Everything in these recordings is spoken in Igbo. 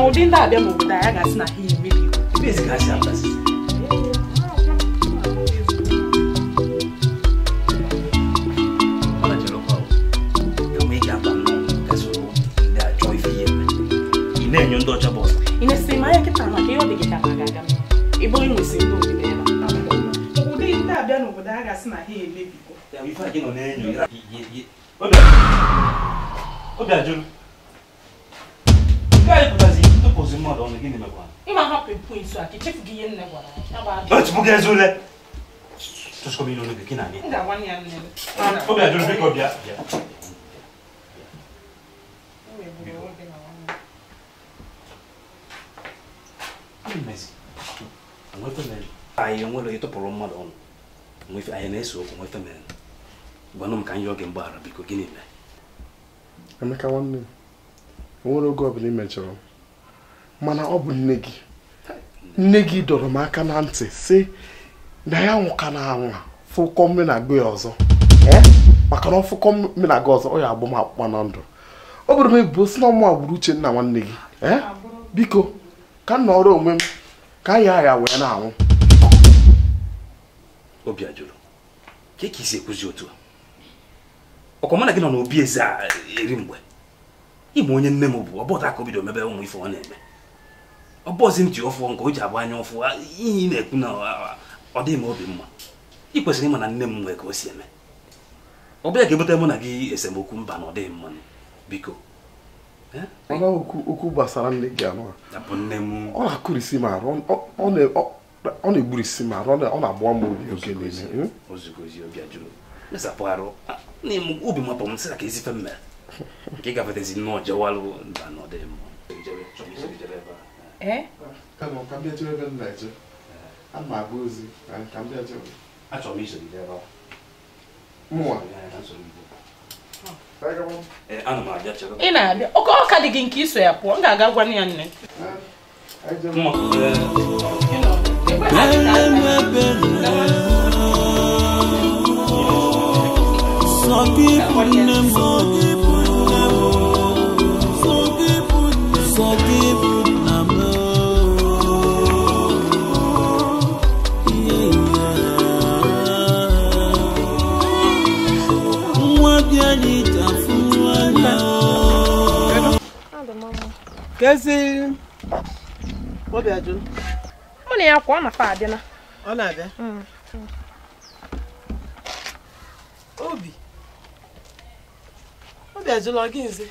No, didn't that be moved? I got not here, maybe. Basically, I have this. You don't know about in a same way, I can't make you get a gaga. A boy will say, no, who didn't have done over that as my hair, maybe. If I can name you, Obieze. Guy, because he took us in mud on the guinea one. You might have been point so I can check the end. But Obieze, just come in on the beginning. That 1 year. Obieze, pick up ya. Messi. Muito bem. Aí eu vou ir to por uma don. Muito aí nesse ou muito bem. Bano mkan yoga mbara biko gini me. Emeka nwanne. Onwere oge ọbụla imechọrọ. Mana ọ bụ nne gị. Nne gị dọrọ m aka na ntị sị na ya nwụka na anwa fụkọ mme na gị ọzọ. Maka na fụkọ mme na gị ọzọ ọ ya agbụ m akpụkpa na ndụ. Ọ bụrụ m ebubo si na ọmụ agbụrụ uche nna nwanne gị. Biko ka nọrọ onwe m ka ya wee na-anwụ. Obiajuru. Ke ka isi ekuzi otu a? Ọkọmana gị nọ na Obieze a eri mgbe. Ime onye nne m bụ ọbọta aka obido mebe ụmụ ife ọ na-eme. Ọbọzi ntị ọfụ nke o ji agba anya ọfụ ihe ị na-ekwu na ọ dị m obi mma. Ị kwesịrị ịma na nne m nwee ka o si eme. Ọ bịa ga-ebute mụ na gị esemokwu mba na ọ dịghị mma. Biko. Mana okwu gbasara nne gị anụ a. Ọ na-akụrisi m arụ, ọ na-egburisi m arụ, ọ na-agba m obi oge niile. Ozugozi Obiajuru. Nesapụ arụ. N'ime obi mapụ m sị ka ezi fe mmere. Nke gafetezi nnọọ jewalụ mba na ọ dịghị mma. Ka m bịa chere ebe m na-eje. A ma agba ozi ka m bịa chere. Achọrọ m iso gị ebe ahụ. Mụnwa. Ana m abịa chere. Ị na-abịa. Oke ọka dị gị nke iso ya pụọ. M ga-aga gwa ya nne. Kezi Obiajuru. Ọ na-ya kwa ọ na fa adịna. Ọ na-abịa. Obiajuru ọ gị nze.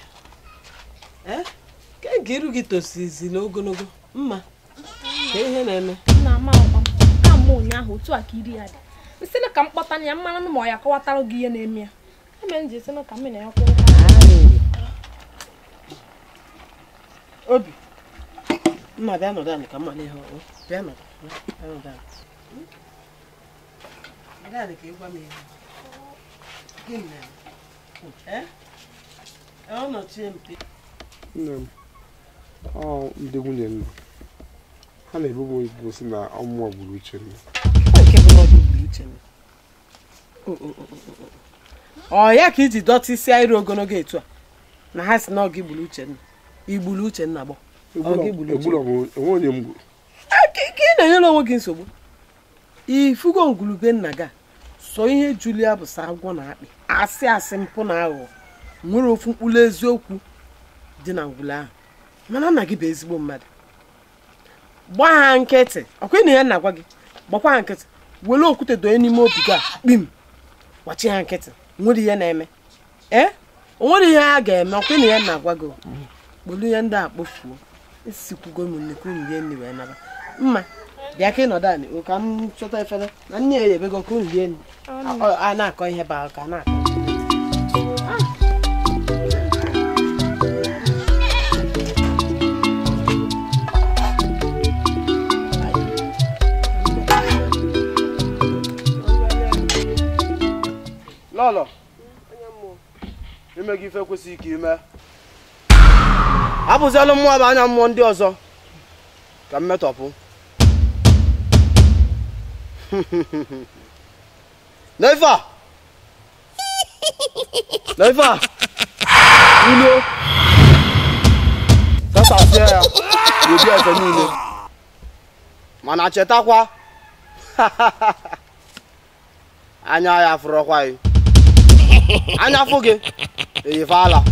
Ka giru gị tosizi n'ogologo mma. Ka ihe na-eme. Na ama akwa. Ka mụ ụnyaahụ otu a ka iri ya dị. Nsị na ka m kpọta ya mmanụ na ma ya kọwatara gị ihe na-eme ya. Eme nji sị na ka m na ya kwụrụ. Obi. Mma bịa nọdụ anyị ka mma n'ihe ọ. Bịa nọdụ. Bịa dị ka ịgwa m ihe. Gịnị mere? Ọ nọchie mpe. Nne m, ọ ndị nwunye nna. Ha na-ebubo ibu si na ọmụma gburu uche nna. Nke bụ na ọ gburu uche nna. Ọ ya ka iji dọta isi iru ogologo etu a na ha si na ọ gị gburu uche nna. Igburu uche nna gbọ. Egburu onye m gburu. Ka ị na-enyere onwe gị nsogbu. Ifugo ngwulube nna gị so ihe Julia bụ sa agwọ na akpị. Asị mpụ na aghụghọ. Nwere ofu mkpụrụ eziokwu dị na ngwule ahụ. Mana nna gị bụ ezigbo mmadụ. Gbaa ha nkịtị. Ọkwa na ya na-agwa gị. Gbakwa ha nkịtị. Were okwute doye n'ime obi gị a kpim. Gbachi ha nkịtị. Nwere ihe na-eme. O nwere ihe a ga-eme. Ọkwa na ya na-agwa gị. Gbolu ya ndị a kpofuo. Esikwugo m nnekwu nrie nri wee naba. Mma. Bịa ka ị nọdụ anyị ka m chọta efere na nne ya ebego ka nrie nri. A na-akọ ihe bara ka na-akọ. Lolo. Ime gị ife kwesịrị ka ime. Abụzialụ mmụọ bụ anya mmụọ ndị ọzọ ka m metọpụ. Naifa! Naifa! Ulo! Sasa asịa ya. Obieze niile. Mana chetakwa anya ya furokwa yi. Anya fu gị eyifala.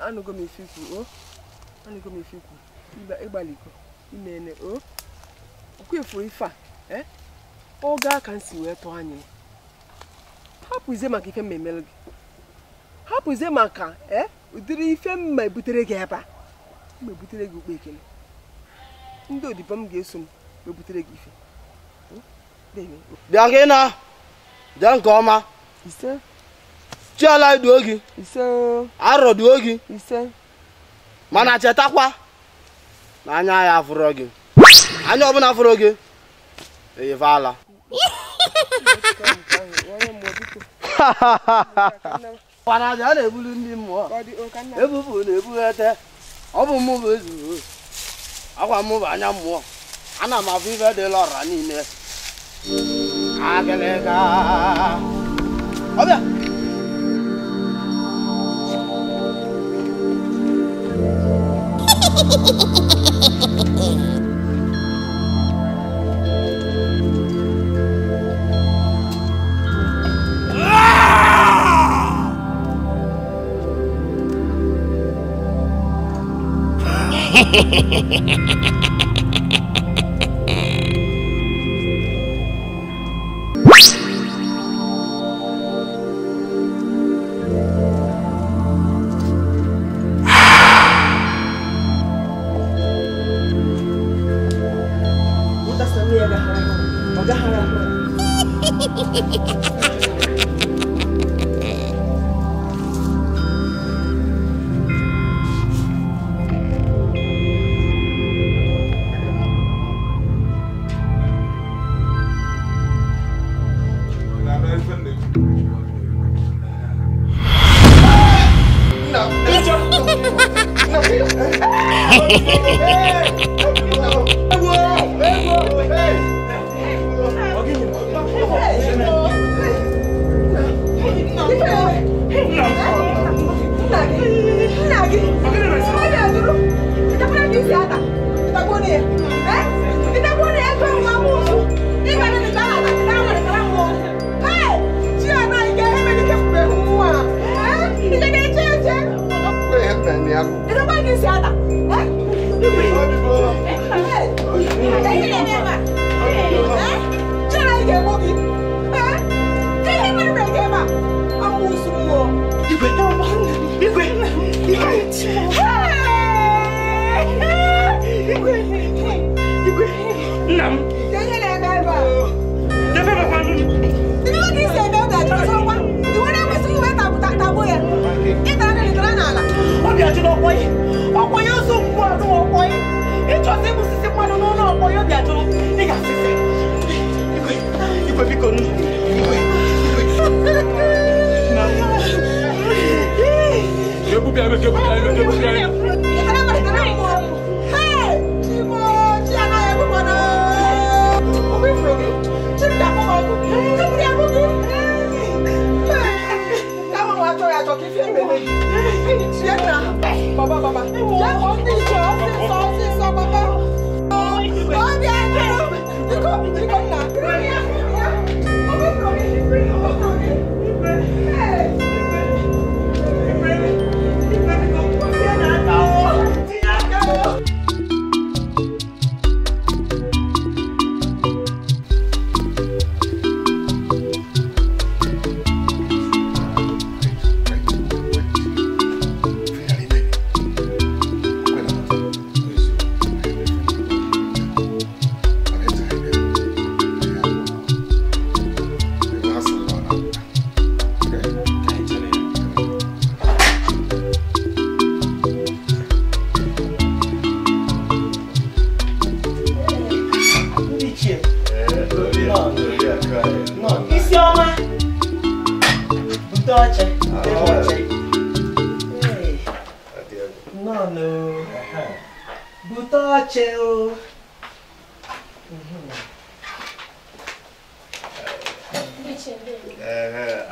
Anugo m ifiku o. Anugo m ifiku. Igbaliko. Imene o. Okwu efuru ife a, oge aka nsi wee tụọ anya. Hapụzie maka ife mmemelu gị. Hapụzie maka ụdịrị ife mma ebutere gị ebe a. Mma ebutere gị ukpe ekele. Ndị odibo m ga-eso m ebutere gị ife. Bịa gị na bịa nke ọma. Ise. Chiala idu ogi. Ise. Arọ du ogi. Ise. Mana chetakwa na anya ya fụrụ gị. Anya ọbụla fụrụ gị eyifala. Wana aja na-ebulu ndị mmụọ. Ebubu na-ebughete. Ọ bụ mụ bụ ezu. Akwa mụ bụ anya mmụọ. Ana m afụ ife dị lọra niile. Agịlịga. Ọbịa.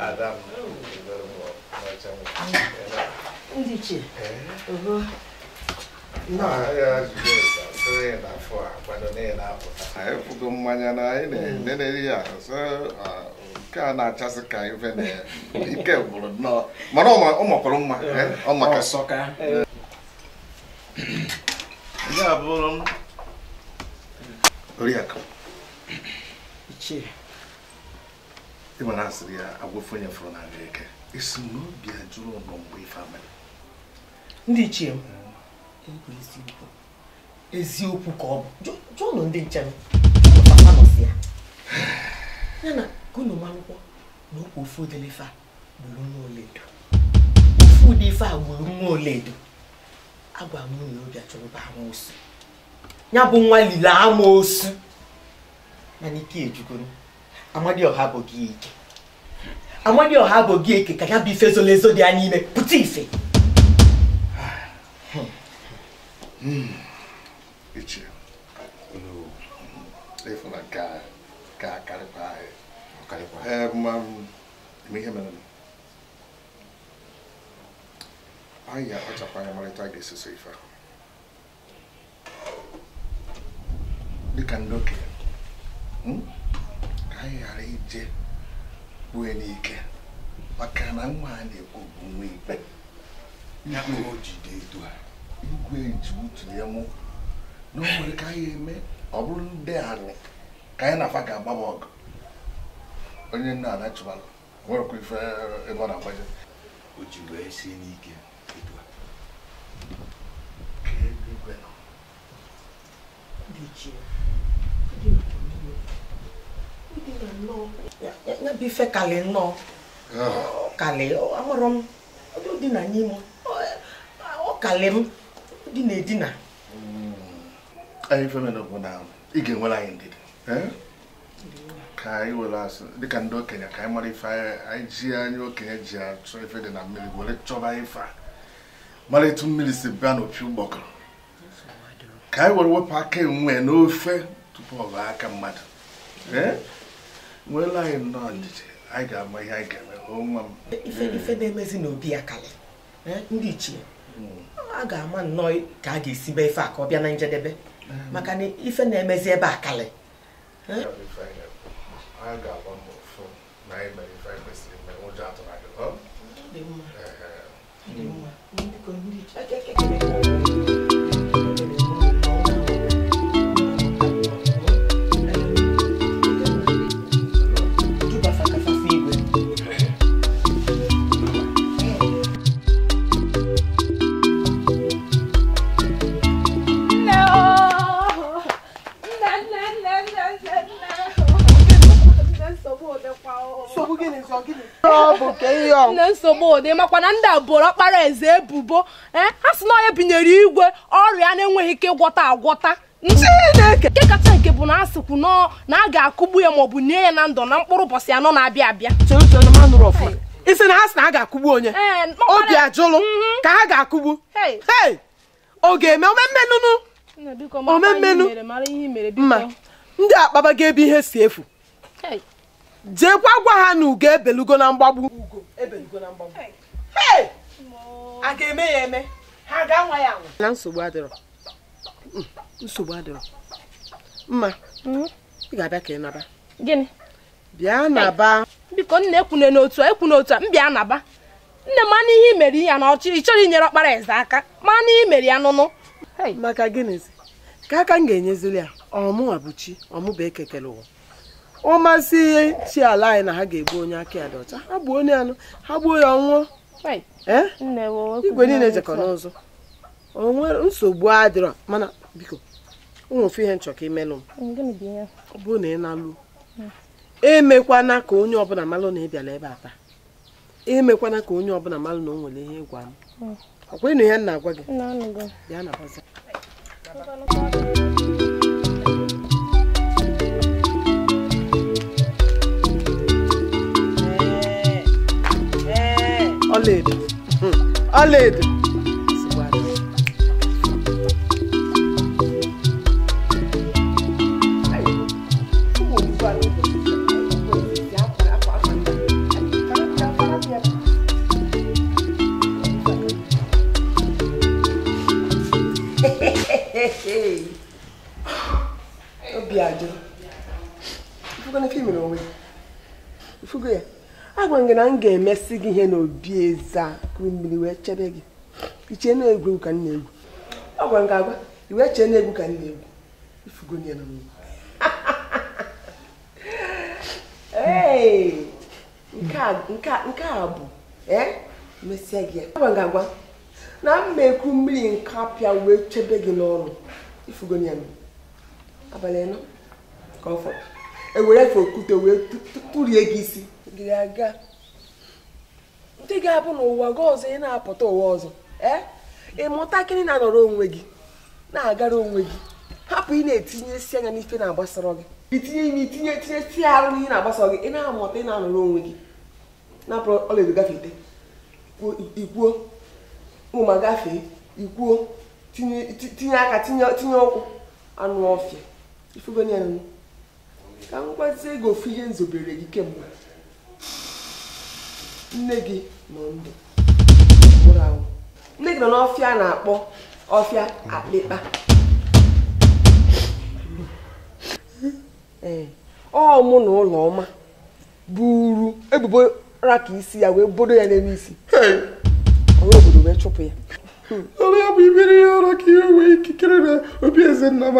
Adam. Ichie. Efugo mmanya na anyị na-enene ya nke a na-achasị ka ife na ike gwụrụ nnọọ mana ọ makwara mma ọ maka sọka ya bụrụ oriakụ Ichie. ịma na asịrị ya agwụfe onye fụrụ na eke esi n'obi a jụrụ ọnọ mgbe ife abalị Ndị ichie m eziokwu ka ọ bụ jụọnụ ndị nche m papa nọsi ya ya na ka unu malụkwọ na okwu ofu ụdịrị ife a gburu nwa oledo ofu ụdị ife a gburu nwa oledo agwa m na obi achọrọba amoosu ya bụ nwa lile amoosu mana ike ejugoro Amadioha bụ gị ike Amadioha bụ gị eke ka ya bụ ife zolezo dị anya ime pụta ife Ichie ịfụ na ka akarịkwa eme ihe mere anyị ga-akpachapụ anya marịta ga-esoso ife ahụ dịka ndị okenye ka anyị ghara ije kwue n'ike maka na nwa a na-ekwu bụ nwa ikpe igwe ji utu ya mụ na o nwere ka anyị eme ọ bụrụ ndị anyị ka anyị na-afa ga-agbaba ọgụ onye nna ana chụbara nwerekwa ife ebe ọ na-agbaje o ji wee sie n'ike etu a ka ebe igwe nọ ya bụ ife kalị nnọọ kalị amụrụ m dị na n'ime ọ kalị m dị na-edina anyị femena bụ na ị ga-enwere anyị ndidi ka anyị were asụ dịka ndị okenye ka anyị mara ife anyị ji anya okenye ji achọ ife dị na mmiri were chọba ife a mara etu mmiri si bịa n'opi ụgbọkọrọ ka anyị were wepụ aka enwe n'ofe tupu ọ bụ aka mmadụ nwere anyị nnọọ ndidi anyị ga-ama ihe anyị ga-eme onwa m ife na-emezi n'obi ya kalị ndị ichie a ga-ama nnọọ ka a ga-esi be ife a ka ọ bịa na njedebe maka na ife na-emezi ebe a kalị anyị ga-agba mbọ fụ na anyị mere ife anyị kwesịrị ime ụjọ atụrụ nne nsogbu ụdị makwa na ndị abụrụ ọkpara eze ebubo ha sị na onye binyere igwe ọrịa na-enweghị ike ịgwọta agwọta nke kacha nke bụ na a sịkwu na a ga-akụgbu ya maọbụ nye ya na ndụ na mkpụrụ ụbọchị anọ na-abịa abịa isi na ha sị na ha ga-akụgbu onye obi ajụlụ ka ha ga-akụgbu ọ ga-eme mma ndị akpabaga ebe ihe si efu jeekwa gwa ha na ugo ebelugo na mgbagbu a ga-eme ya eme ha ga-anwa ya anwa na nsogbu adịrọ mma ị ga-abịa ka ị naba gịnị bịa naba biko nna ekwune n'otu a m bịa naba nne mana ihe mere ya na ọchị chọrọ inyere ọkpara eze aka mana ihe mere ya nụnụ maka gịnịzi ka aka m ga-enyezili ya ọmụnwa bụ chi ọmụba ekekele ụwa ọ masị chi ala anyị na ha ga-egbu onye aka ya dị ọcha ha gbuo onye anụ ha gbuo ya ọnwụọ igwe niile jekọ n'ụzọ o nwere nsogbu adịrọ mana biko ụmụ ofu ihe nchọ ka imelụ m ọ bụrụ na ị na-alụ emekwana ka onye ọbụla malụ na ị bịara ebe a taa emekwana ka onye ọbụla malụ na o nwere ihe ịgwa m ọkwa ịnụ ihe m na-agwa gị bịa na baza ọlaedo gị na m ga-emesi gị ihe na Obieze a kuru mmiri wee chebe gị. Iche na egwu ka m na-egwu. Ọ gwara m ga-agwa iwe chee na egwu ka m na-egwu. Ifugo nye na m. Hey! Nke a bụ mesie gị ya. Ọ gwara m ga-agwa na mmekwu mmiri nke apịa wee chebe gị n'ọnụ. Ifugo nye m. Abalị ịnọ ka ọ fọrọ. Ewere efe okwute wee tụrie gị isi gị aga. Ndị ga-abụ n'ụwa gị ọzọ ị na-apụta ụwa ọzọ ịmụtakịrị na-anọrọ onwe gị na-agara onwe gị hapụ ị na-etinyesi anya n'ife na-agbasara gị itinye arụ n'ihe na-agbasara gị ị na-amụta ị na-anọrọ onwe gị napụrụ ọlaedo gafete ikwuo ụmụ gafee ikwuo tinye aka tinye ụkwụ anụ ọfịa ifugoni ya nụ ka m gwazie gị ofu ihe nzobere gị kemgbe nne gị nọ ndụ nwụrụ anwụ. Nne gị nọ n'ọfịa a na-akpọ ọfịa akpịkpa. Ọ mụ na ụlọ ọma buru ebubo raka isi ya wee bodo ya n'elu isi ọrụ obodo wee chụpụ ya. Ọrụ ya bụ ibere ya ọrụ ka ihe wee ikikere na Obieze nna m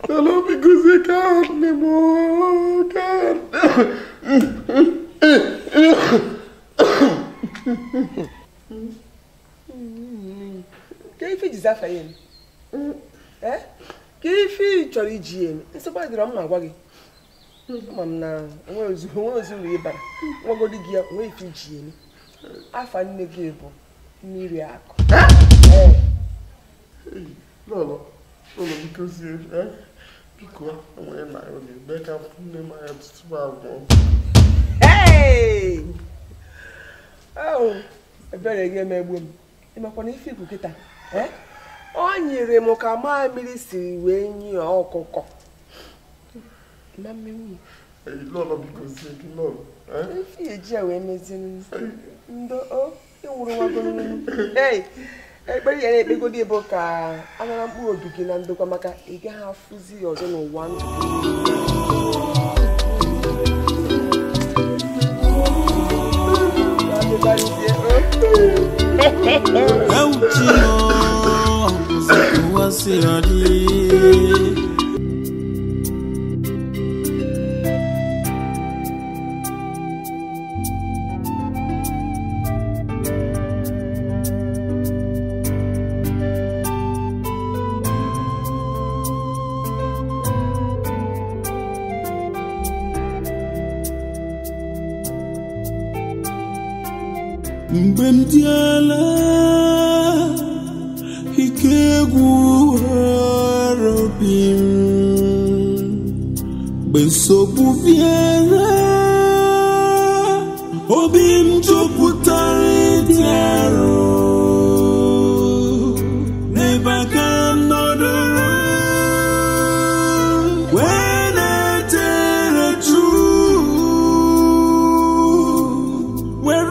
Hello, because I can't anymore. Kaifi jizafa yenu. Kaifi chori jiem. Nsogbu dịrọ m na-agwa gị. Mam na onwe ozu ibara. Nwagodi gị onwe ifi jiem. Afa nne gị bụ mmiri akụ. Lolo, because Pico, when I only back up from my hey! Oh, I better get my womb. In my funny people, get that. On your remoka, my ministry when you are coco. Mammy, Lolo, because you know, if you're Joe, amazing. Oh, you won't go. Hey! Everybody ain't big good book. I'm going to begin and do Kamaka. You can have fuzzy or no one. Mbemdiala Hikegu Harobim Besobu Viera Obim Jokutari Tiaro Never can know the road when I tell the truth when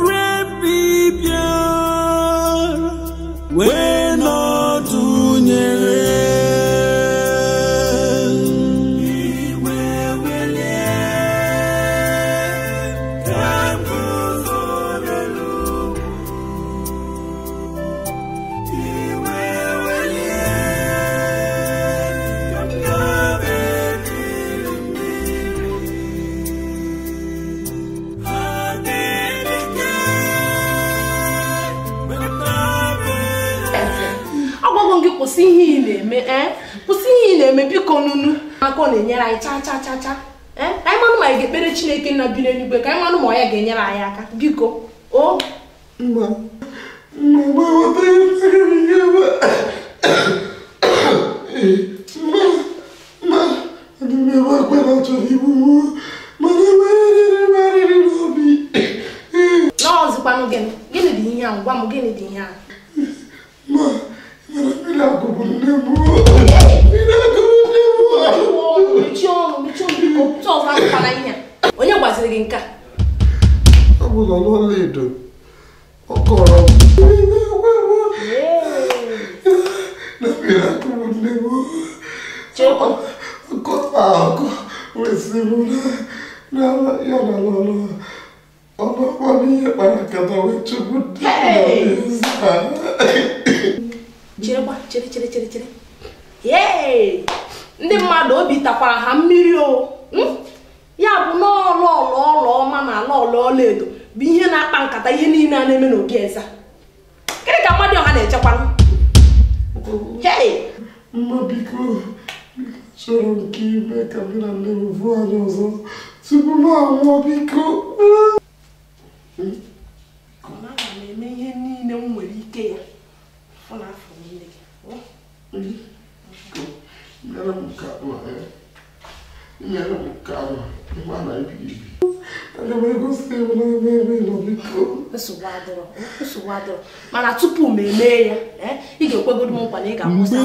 we're not doing kwụsị ihe ị na-eme kwụsị ihe ị na-eme biko nunu aka ọ na-enyere anyị cha cha cha cha anyị manụ ma anyị ga-ekpere Chineke nna bi n'eluigwe ka anyị manụ ma ọ ya ga-enyere anyị aka biko o n'ọzịkwanụ gịnị dị ihe ahụ gwa m gịnị dị ihe ahụ onye gwaziri gị nke a? Ọ bụ Nollywood ọkọrọ Chere. Yay! Ndị mmadụ obi takwara ha mmiri o. Ya bụ n'ọlụ ọma na ala ọla edo bụ ihe na-akpa nkata ihe niile a na-eme n'Obieze. Gịnị ka mmadụ ọha na-echekwa? Hey! Mma biko chọrọ nke ime ka m na nne m vuo anya ọzọ tupu m anwụọ biko. Aga m eme ihe niile m nwere ike ya. Ọ na-afọ niile gị. Nyere m ka ahụ ịma na ibi. Aga m egosi ebe na ebe nọ biko. Nsogbu adịrọ. Mana tupu m eme ya, ị ga-ekwegodo m nkwa na ị ga-akwụsị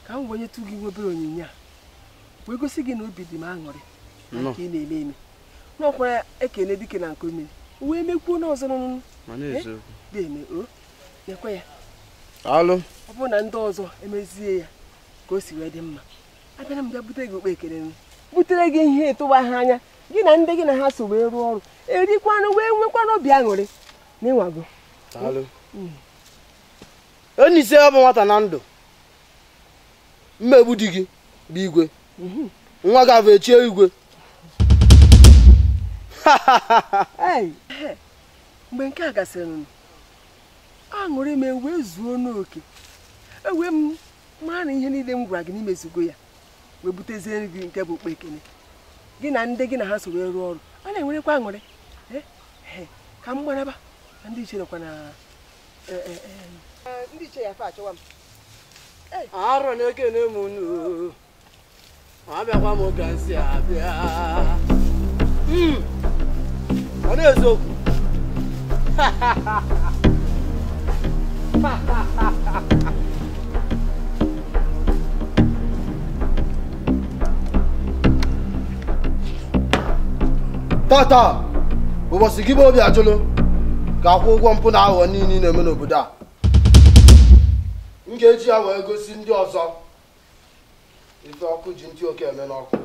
ka m wenye tụ gị nwebere onyinye a wee gosi gị na obi dị m aṅụrị na nke ị na-eme eme n'ọkwara ekene dike na nke omeri wee mekwuo n'ọzọ nekwe ya ọ bụrụ na ndị ọzọ emezie ya ka o si wee dị mma abịara m bịa butere gị okpe ekele nri butere gị ihe etụba ha anya gị na ndị gị na ha so wee rụọ ọrụ erikwanụ wee nwekwanụ obi aṅụrị n'ịnwago onye ise ọ bụ nwata na ndụ mmegbu di gị bụ igwe nwa gị avụ echie igwe. mgbe nke a gasịrị aṅụrị m wee zuo n'oke ewee m mara na ihe niile m gwara gị n'imezugo ya wee butezie nri gị nke bụ okpe ekene gị na ndị gị na ha so wee rụọ ọrụ a na-enwerekwa aṅụrị ka m gbaraba na ndị iche nọkwa na ndị iche ya fa achọwa m arọ na-ekene m unu abịakwa m oge nsị abịa ọ na-eziokwu tata ụbọchị gị bụ obi ajụlụ ga-akwụ ụgwọ mpụ na aghụghọ niile na-eme n'obodo a. M ga-eji ya wee gosi ndị ọzọ ife ọkụ ji ntị oke eme n'ọkụ.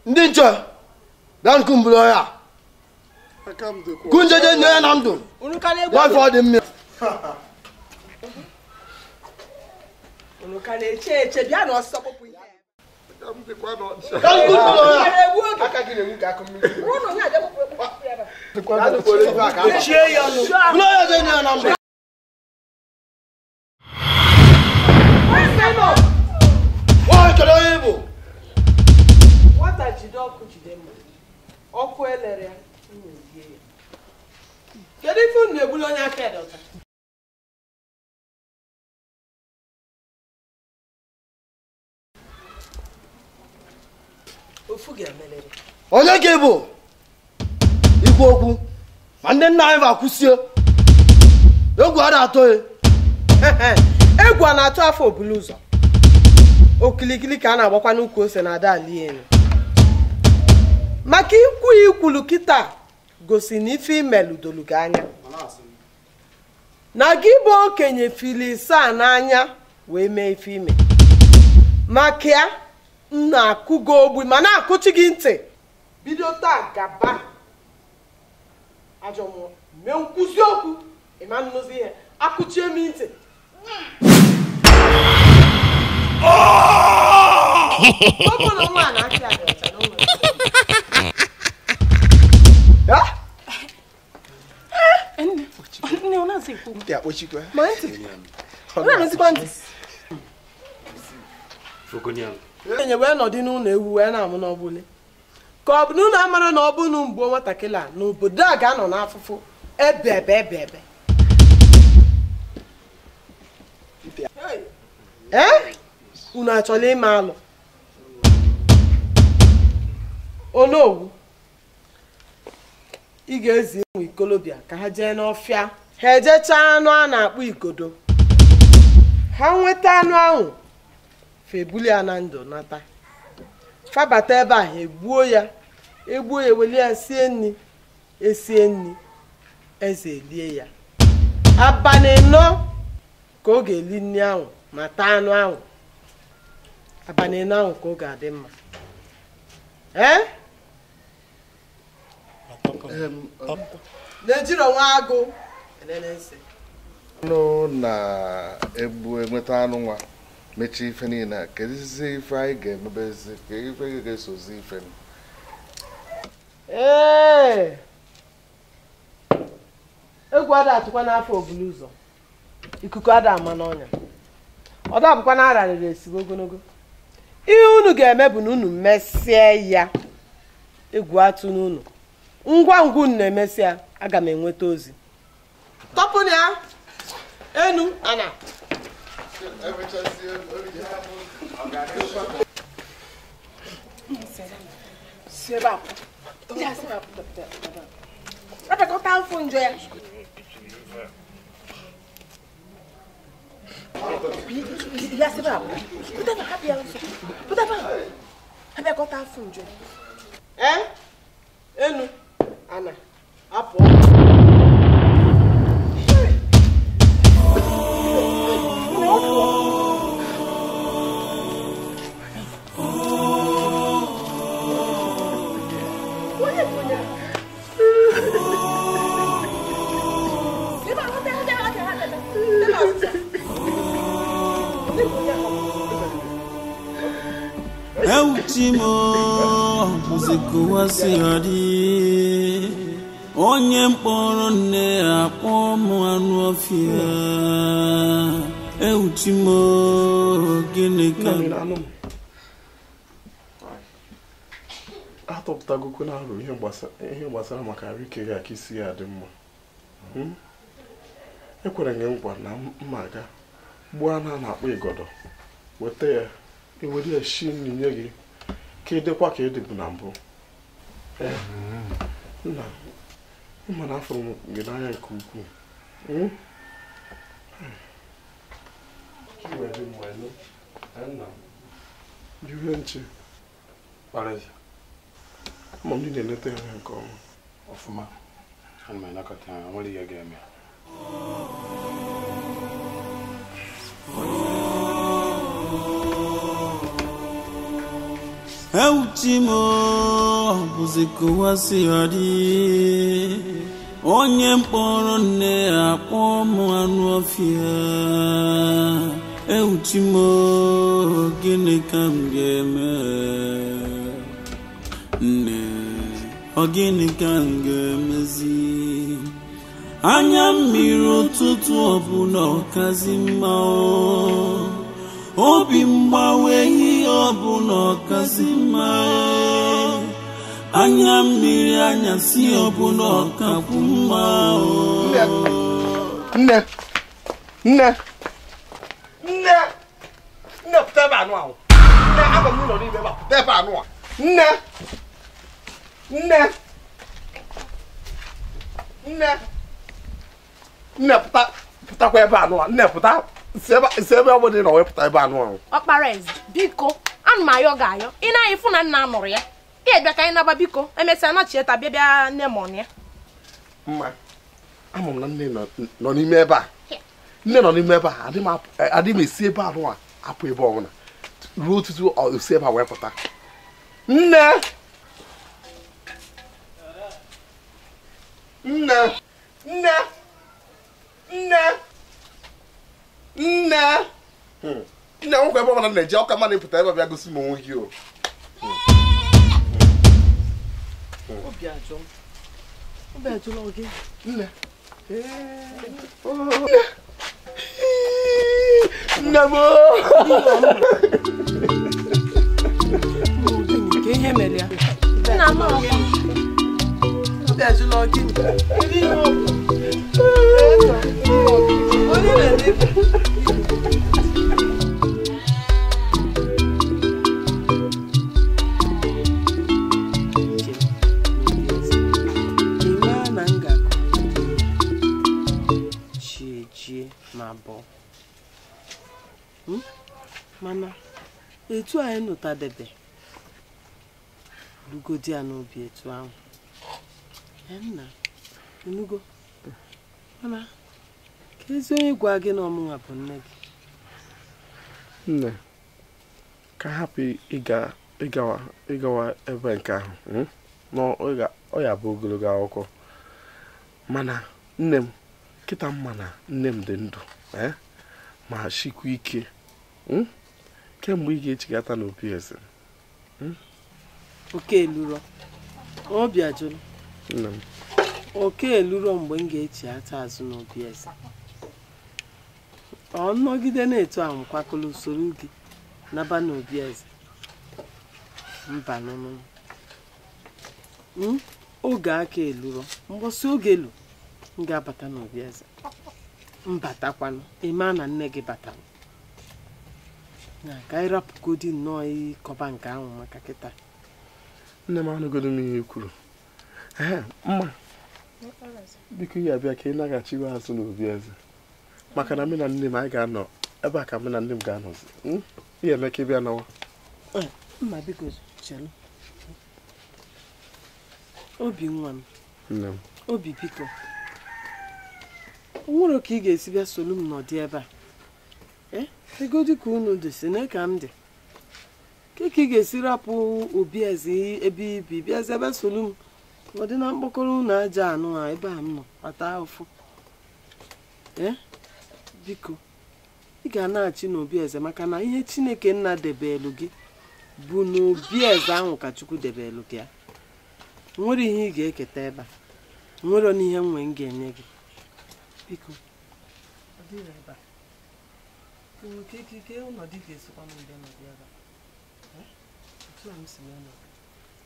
ndị nche bịa nkụ mbụrụ ya kunjeje nne ya na ndụ ya ife ọ dị mmiri. unu ka na-eche eche bịa na ọsọ kpọpụ ihe nwata jide ọkụ jide mma ọkụ elere ya kedu ife unu na-egbuli onye aka edọta onye ka bụ ikwu okwu ma ndị nna anyị va kwụsie egwu a na-atọ ya egwu a na-atụ afọ obulu ụzọ okilikili ka a na-agbakwa n'ukwu ose na ada alienu maka ikwu ikwulu kịta gosi na ife imelu dolu gị anya na gị bụ okenye filisa n'anya wee mee ife ime maka ya nna akụgo ogbu ma na-akụchi gị ntị bido taa gaba ajọ mmụọ mee nkwụzi okwu ịma nnụzi ihe akụchie m ntị ọbụna nwa na-achị adị ọcha n'ụlọ nne ọ na-asị ikwu ma ntị ọ na-arụzikwa ntị enye wee nọdị n'ụlọ ewu wee na-amụ n'ọbụle ka ọ bụ n'ụlọ amara na ọ bụ na mgbe nwatakịrị a n'obodo a ga-anọ n'afụfụ ebe unu achọla ime alụ onowu ị ga-ezi ụmụ ikolobịa ka ha jee n'ọfịa ha ejechaa anụ a na-akpọ igodo ha nweta anụ ahụ febuli ya na ndụ nata fabata ebe a ha egbuo ya eweli ya sie nri esie nri eze elie ya abalị 4 ka ọ ga-eli nri ahụ ma taa anụ ahụ abalị 4 ahụ ka ọ ga-adị mma na-ejiri nwa agụ anụ na-egbu enweta anụ nwa mechie ife niile a keduzi ife anyị ga-emebezi ka ife ga-esozi ife egwu ada atụkwa n'afọ obulu ụzọ ikuku ada ama n'ọnya ọ dabụkwa na ararịrị esigo ogologo ihe unu ga-eme bụ na unu mesie ya egwu atụ n'unu ngwa ngwa unu na-emesịa aga m enweta ozi tọpụnụ ya enu ana apekọta afọ njọ ya apekọta afọ njọ enu ana apụ Eutimo muzikuwasi hadi onye mkpọrọ nne akpọ m anụ ọfịa Eutimo gịnị ka atọpụtagokwu na arụ ihe gbasara maka arụike gị aka isi ya dị mma ekwere gị nkwa na mma aga gbuo anụ a na-akpọ igodo weta ya ewere ya shi nri nye gị ka ịdịkwa ka ịdịbụ na mbụ nna ịma na afọrọ m gị n'anya nke ukwuu iwe nche ama m ndị na-eleta ya nke ọma ọfụma ana m anakọta ya nwere ihe ga-eme Eutimo muzikuwasi hadi onye mkpọrọ nne akpọ m anụ ọfịa Eutimo gịnị ka m ga-eme nne ọ gịnị ka m ga-emezi anya mmiri ụtụtụ ọbụla ọkazi mma obi mgbawe ihe ọbụla ọkazi mma anya mmiri anyasị ọbụla ọkakwu mma nne pụta ebe anụ ahụ nne agwa m ụlọ n'ime ebe a pụta ebe anụ a nne pụtakwa ebe anụ a nne pụta si ebe ọ bụ dị na wepụta ebe anụ ahụ ọkpara eze biko anụ m ayọ ga-ayọ ị na-anyị fụ na nna nụrụ ya ị bịa ka anyị naba biko emesịa nachieta bịa nne m ọnụ ya mma ama m na nne nọ n'ime ebe a nne nọ n'ime ebe a adị m esi ebe anụ a apụ ebe ọbụla ruo otutu osi ebe a wee pụta nne nwekwa ebe ọbụla na-eji ọka mmadụ ịpụta ebe bịa gosi m onwe gị o obi ajụla oge nne m nke ihe mere ya nna m obi ajụla oge onye na-ede etu anyị nụtadebe lugodi ya n'obi etu ahụ nna enugo mana ka ezi onye gwa gị na ọmụnwa bụ nne gị nne ka hapụ ịgawa ebe nke ahụ ọ ya bụ ogologo akwụkwọ mana nne m kịta mma na nne m dị ndụ ma chikwa ike kemgbe ị ga-echigata n'Obieze oke eluro obi ajụrụ nne m oke eluro mgbe m ga-echi ata azụ n'Obieze ọ nọgide na-eto ahụ kwakọrọ usoro gị naba n'Obieze mba nụnụ oge aka eluro mgbọsị oge elu m ga-abata n'Obieze mbatakwanụ ịma na nne gị batara na ka anyị rapụgodi nnọọ ịkọba nke ahụ maka kịta nne m anụgodo m ihe kwuru mma biko ya bịa ka ị naghachiwe azụ n'Obieze maka na mụ na nne m anyị ga-anọ ebe a ka mụ na nne m ga-anọzi ihe eme ka ị bịa nawa mma biko chelụ obi nwa m nne m obi biko nwere ka ị ga-esi bịa solu m n'ọdị ebe a ego dịka unu dị si na ka m dị ka ị ga-esi rapụ Obieze ebe ibi bịazi ebe solu m ọ dị na mkpọkọrọ unu aja anụ ha ebe a m nọ kpata ụfụ biko ị ga na-achị n'Obieze maka na ihe Chineke nna debelu gị bụ n'Obieze ahụ ka Chukwu debelu gị ya nwere ihe ị ga-eketa ebe a nwere n'ihe nwe m ga-enye gị biko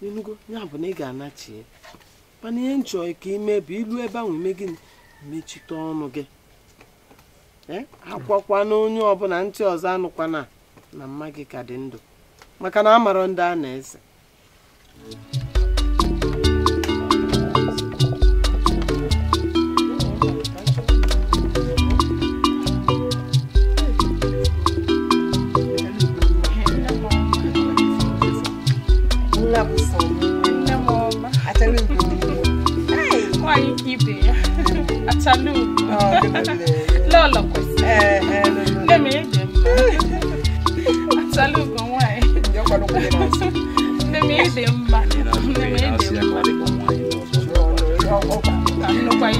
n'enugo ya bụ na ị ga-anachie mana ihe nchọ ka ime bụ ilu ebe ahụ ime gị mechite ọnụ gị akwakwana onye ọbụla ntị ọzọ anụkwana na mma gị ka dị ndụ maka na amarọ ndị a na-eze Lolo pues. Let me eat them. Saludo con wine. Let me eat them. Let me eat them. No quite.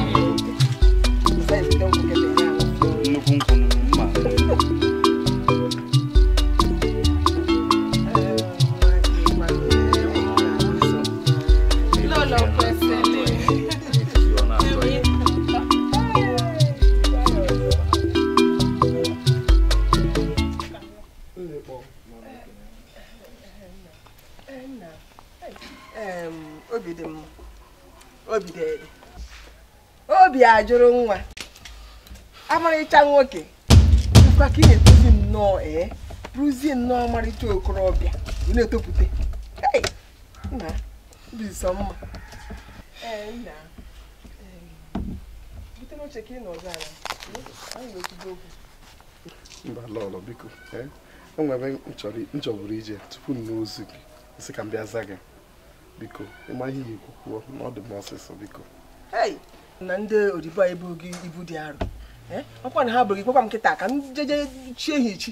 Lolo pues. obi ajụrụ nwa amarịcha nwoke dịkwa ka ị na-etozi nnọọ bụrụzie nnọọ amarịcha okorobịa ị na-etopụta nna dị nsọ mma nna bute n'oche ka ị nọ ọzọ ala anyị na-ekwugo okwu mba lọlọ biko o nwere nchọburu ije tupu m n'ozu gị isi ka m bịa za gị biko ịma ihe ikwu kwuo na ọ dị m ọsịsọ biko na ndị odibo ebu gị ibu dị arụ ọkwa na ha bụrụ gị kpọkwa m nkịta ka m jeje chie ha echi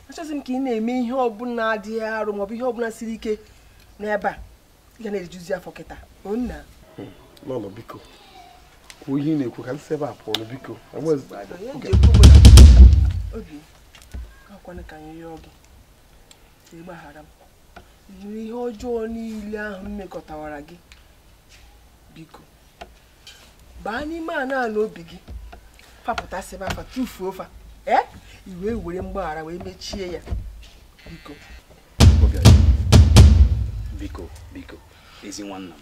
achọzi m ka ị na-eme ihe ọbụla adịghị arụ maọbụ ihe ọbụla siri ike n'ebe a ị ga na-ejuzi afọ kịta nna lọlọ biko kwuo ihe ị na-ekwu ka m si ebe a pụọ biko obi akwana ka anyị yọọ gị ịgbaghara m ihe ọjọọ niile ahụ m mekọtawara gị biko baa n'ime a na-ala obi gị papụtasịba afa tufuo fa iwe were mgbaghara wee mechie ya biko biko ezi nwanna m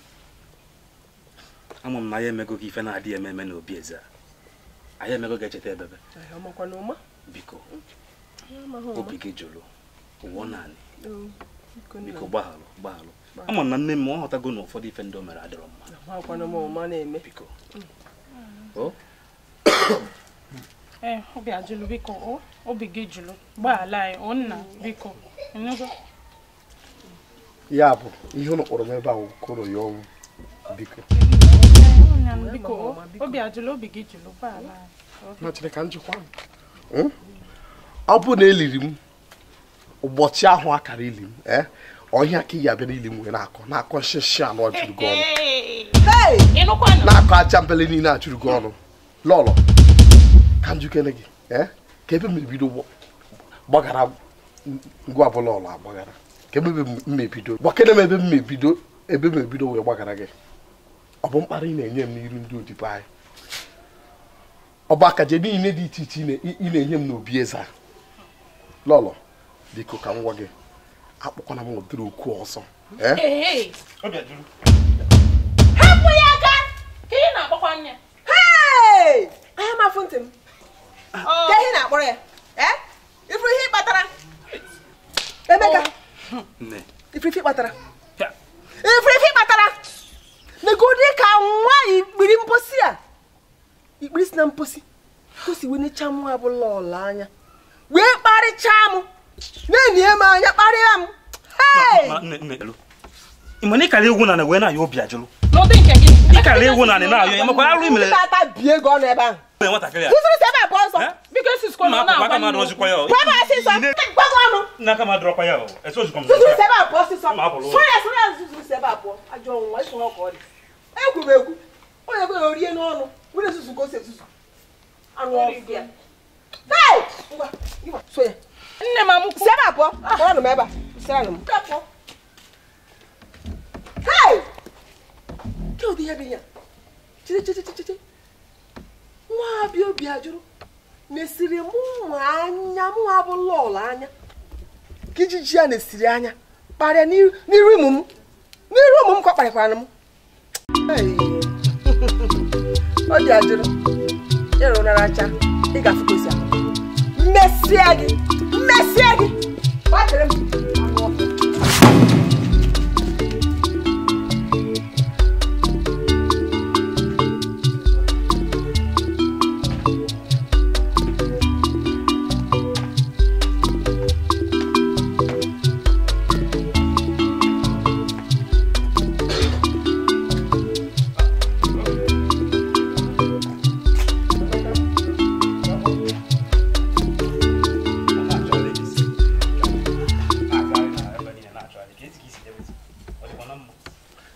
ama m na ya emego gị ife na-adịghị ememe n'Obieze a anyị emego gị echeta ebebe biko obi gị jụrụ ụwọ naanị biko gbaghalụ ama na nne m ọ ghọtago na ụfọdụ ife ndị o mere adịrọ mma biko obi ajụrụ biko obi gị jụrụ gbaala anyị onna biko ya bụ ihe ụlọ kpọrọ m ebe ahụ koro ya ọnwụ biko biko obi ajụrụ obi gị jụrụ gbaala anyị nachere ka njikwa ọ bụ na eliri m ụbọchị ahụ akara ili m ọhịa ka ị abịa n'ili m wee na-akọ shishi anọ juru gị ọnụ na-akọ aja mbele niile a juru gị ọnụ lọlọ ka njikere gị ka ebe mebido gbagara ngwa bụla ọlọ agbagara ka ebe mmebido gbakere m ebe mebido wee gbagara gị ọ bụ mkparị ị na-enye m n'iru ndị odibo anyị ọ bụ akaje niile dị iche iche ị na-enye m n'Obieze lọlọ biko ka m gwa gị akpọkwana m ụdịrị okwu ọzọ hapụ ya aka ka ị na-akpọkwa anya anya mafụ ntị m ka ihe na-akpọrọ ya ifuru ihe kpatara Emeka ifuru ihe kpatara negodi ka nwaanyị ikpiri mposi a ikpiri si na mposi kosi wee necha mụ abụla ọla anya wee kparịchaa m na-enye m anya kparịa m ịma ịkara egwu na wee na-ayọ obi ajụrụ n'ụdị nke gị ịkara egwu na na-ayọ emakwa arụ imere tata bie ego ọ n'ebe ahụ nwatakịrị kwụsịrị sebe abụọ ọzọ biko esiskwa na aka ma dọrọzikwa ya kwebe asịsọ gbago ọnụ n'aka ma dọrọkwa ya esozikwa m kwụsịrị sebe abụọ ọsịsọ sụrụ ya zụzụrụ sebe abụọ ajọ nwa ịsụ ọkọ ọ dị egwu onye bụla orie n'ọnụ were ezuzu ka o si ezuzu anụ ọfịa so ya nne m amụkwu sebe abụọ kpọrọ m ebe a sịrị m ke ụdị ihe bụ ya chichichichichi nwa abịa obi ajụrụ na-esiri mụ anya mụ abụla ọla anya ka ijiji ya na-esiri anya kparịa n'iru ụmụ m ka ọ kparịkwara m ọ dị ajụrụ ịrụ naracha ị ga-afụ kosi ahụ mmesịa gị gbatịrị m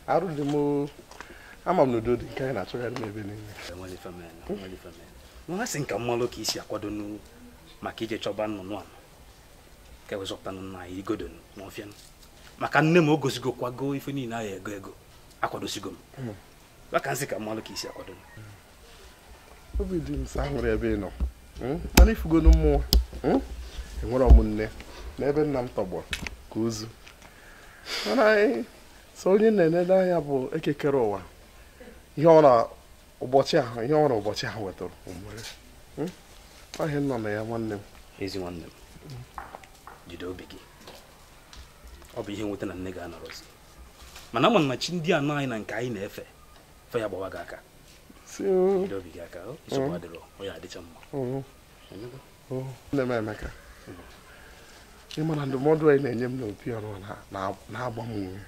arụdị m ama m n'udo dị nke anyị na-achọgharị m ebe niile nwa sị nka mmalụ ka isi akwado maka ije chọba nnụnụ a ka wezọpụta nna anyị igodo n'ọfịa maka nne m o gosigokwago ife niile ahụ ego akwadosigo m maka nsị ka mmalụ ka isi akwado obi dị m sa nwere ebe ị nọ mana ifugonu mmụọ enwere ọmụnne n'ebe nna m tọgbọ ka ozu mana anyị so onye na-enede anya bụ ekekere ụwa ihe ọra ụbọchị ahụ wetara omume ahịa nọ na ya nwanne m ezi nwanne m jide obi gị ọ bụ ihe nweta na nne gị anọrọzi mana ama na chi ndị anọ anyị na nke anyị na-efe fe ya gbawa gị aka jide obi gị aka nsogbu adịrọ ọ ya adịcha mma nne m Emeka ịma na ndụmọdụ anyị na-enye m n'opi ọrụ na-agba m ume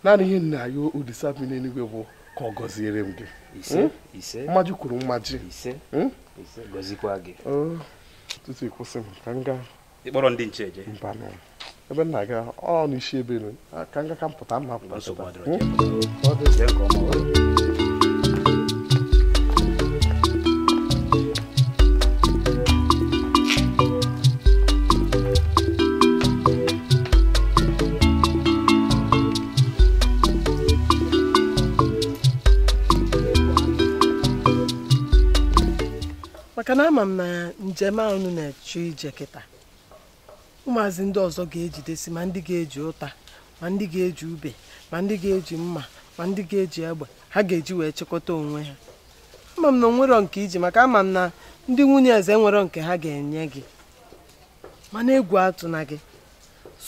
naanị ihe nna ya Olisa bi n'eluigwe bụ ka ọ gọziere m gị mmaji kwuru mmaji gọzikwa gị tutu ịkwụsị m ka m gaa ịkpọrọ ndị nche eje mbanụ ebe m na-aga ọ n'isi ebe ka m ga ka m pụta mma maka na ama m na njem ahụ na-eche ije kịta ụmụazị ndị ọzọ ga-ejidesi ma ndị ga-eji ụta ma ndị ga-eji ube ma ndị ga-eji mma ma ndị ga-eji egbe ha ga-eji wee chịkọta onwe ha ama m na onwero nke iji maka ama m na ndị nwunye eze nwere nke ha ga-enye gị mana egwu atụ na gị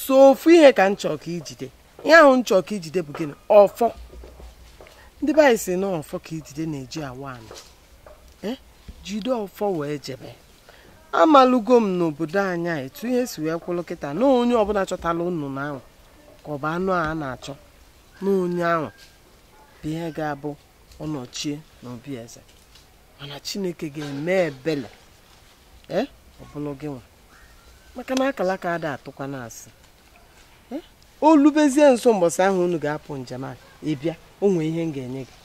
so ofu ihe ka nchọ ka ijide ihe ahụ nchọ ka ijide bụ gịnị ọfọ ndị be anyị si na ọfọ ka ijide na-eji awa anọ jide ọfọ wee jebe amalụgo m n'obodo anyị etu ihe si wee kwụlụ kịta na onye ọbụla chọtala nnụnụ ahụ ka ọ bụ anụ a na-achọ na onye ahụ bụ ihe ga-abụ ọnọchie na Obieze mana Chineke ga-eme ebele ọ bụrụ gị nwa maka na akala ka ada atụkwa n'asị olubezie nso mbọsị ahụ unu ga-apụ njem a ịbịa o nwee ihe m ga-enye gị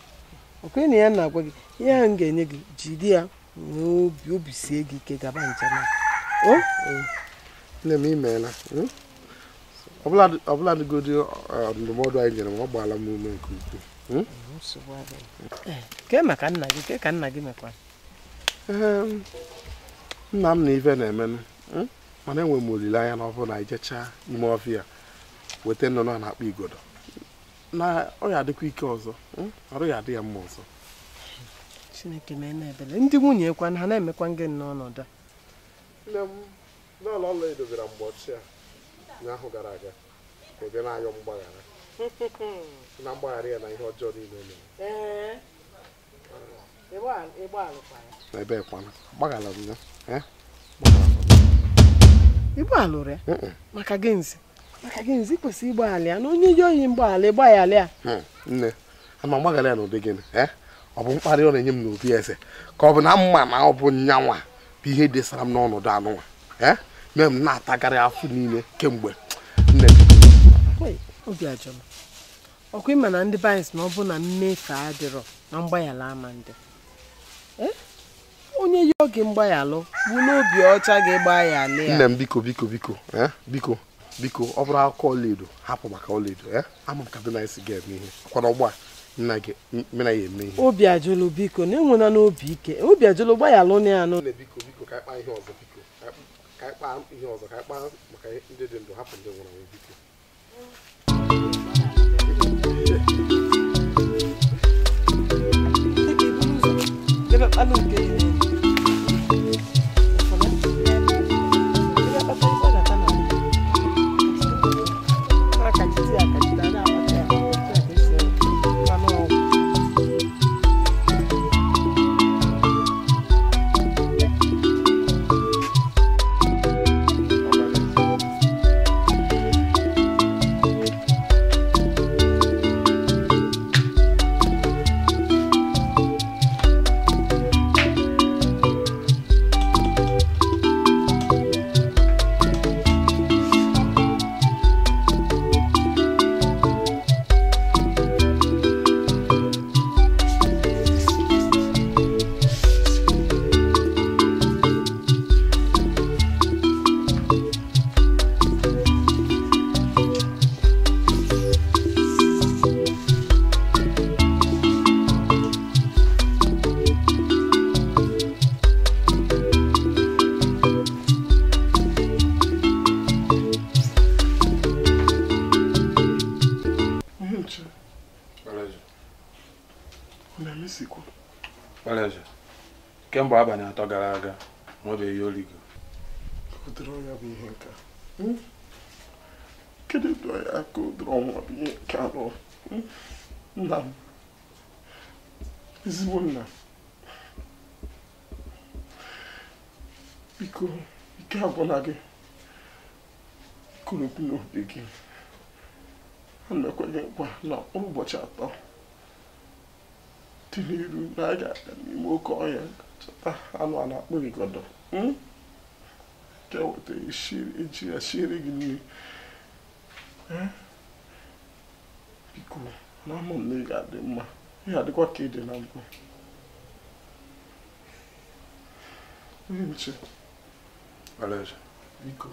okwe na ya na-agwa gị ihe ahụ m ga-enye gị jide ya nwee obi sie gị ike gaba njem a nne m imeela ọbụla dịgodi ndụmọdụ anyị nyere m ọ gbaala m ume nke ukwuu ke maka nna gị ke ka nna gị mekwara nna m na ife na-emenụ mana enwe m olileanya na ọ bụrụ na anyị jechaa ime ọfịa weta nnụnụ a na-akpọ igodo na ọ ya adịkwa ike ọzọ ọrụ ya adị ya mma ọzọ Chineke mee na-ebele ndị nwunye ekwa na ha na-emekwa ngị n'ọnọdụ a nne m n'ụlọ ọla edobere mgbe ọchị a n'ahụ gara aga ebe na-ayọ mgbaghara na mgbaghara ya na ihe ọjọọ niile ebe ekwana gbaghara m ya Igbo alụrụ ya maka gị nzi kwesịrị ịgbaghara ya na onye yi oyi mgbaghara ịgbaghara ya nne ana m agbaghara ya n'ụdị gịnị ọ bụ mkparị ọ na-enye m n'Obieze ka ọ bụ na mma na ọ bụ nyanwa bụ ihe desara m n'ọnọdụ anụnwa mee m na-atagarị afọ niile kemgbe nne obi ajọm ọkwa ịma na ndị bayins na ọ bụ na mmefe adịrọ na mgbaghara ama ndị onye yi oge mgbaghalụ bụ n'obi ọcha ga-agbaghala ya nne m biko ọ bụrụ akụkọ ọlaedo hapụ maka ọlaedo ama m ka dị na isi ga-eme ihe kwana ọgba nna gị mena ya eme ihe obi ajụlụ biko na enwena n'obi ike obi ajụlụ gbaghalụ na ya nne biko ka ịkpa ihe ọzọ biko ka ịkpa ihe ọzọ ka ịkpa maka ndị dị ndụ hapụ ndị nwụrụ anwụ biko kemgbe abalị atọ gara aga nwebeghị oligo ya bụ ihe nka kedu ya ka ụdịrị ọnwa bụ ihe nke anọ nna m ezigbo nna biko ike agwụna gị kụrụ okwu n'obi gị a na-ekwenye nkwa na ụbọchị atọ dị n'iru na a ga-aga n'ime oke ọhịa chọta anụ a na-akpọ igodo ka eweta eji ya shiere gị nri biko na ama m na ị ga-adị mma ị ga-adịkwa ka ị dị na mbụ onye nche biko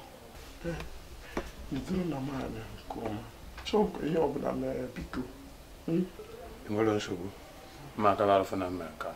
ndụrụ na maanya nke ọma chọọ ka ihe ọbụla mere biko enwere nsogbu ma aka alụfụ na mme nka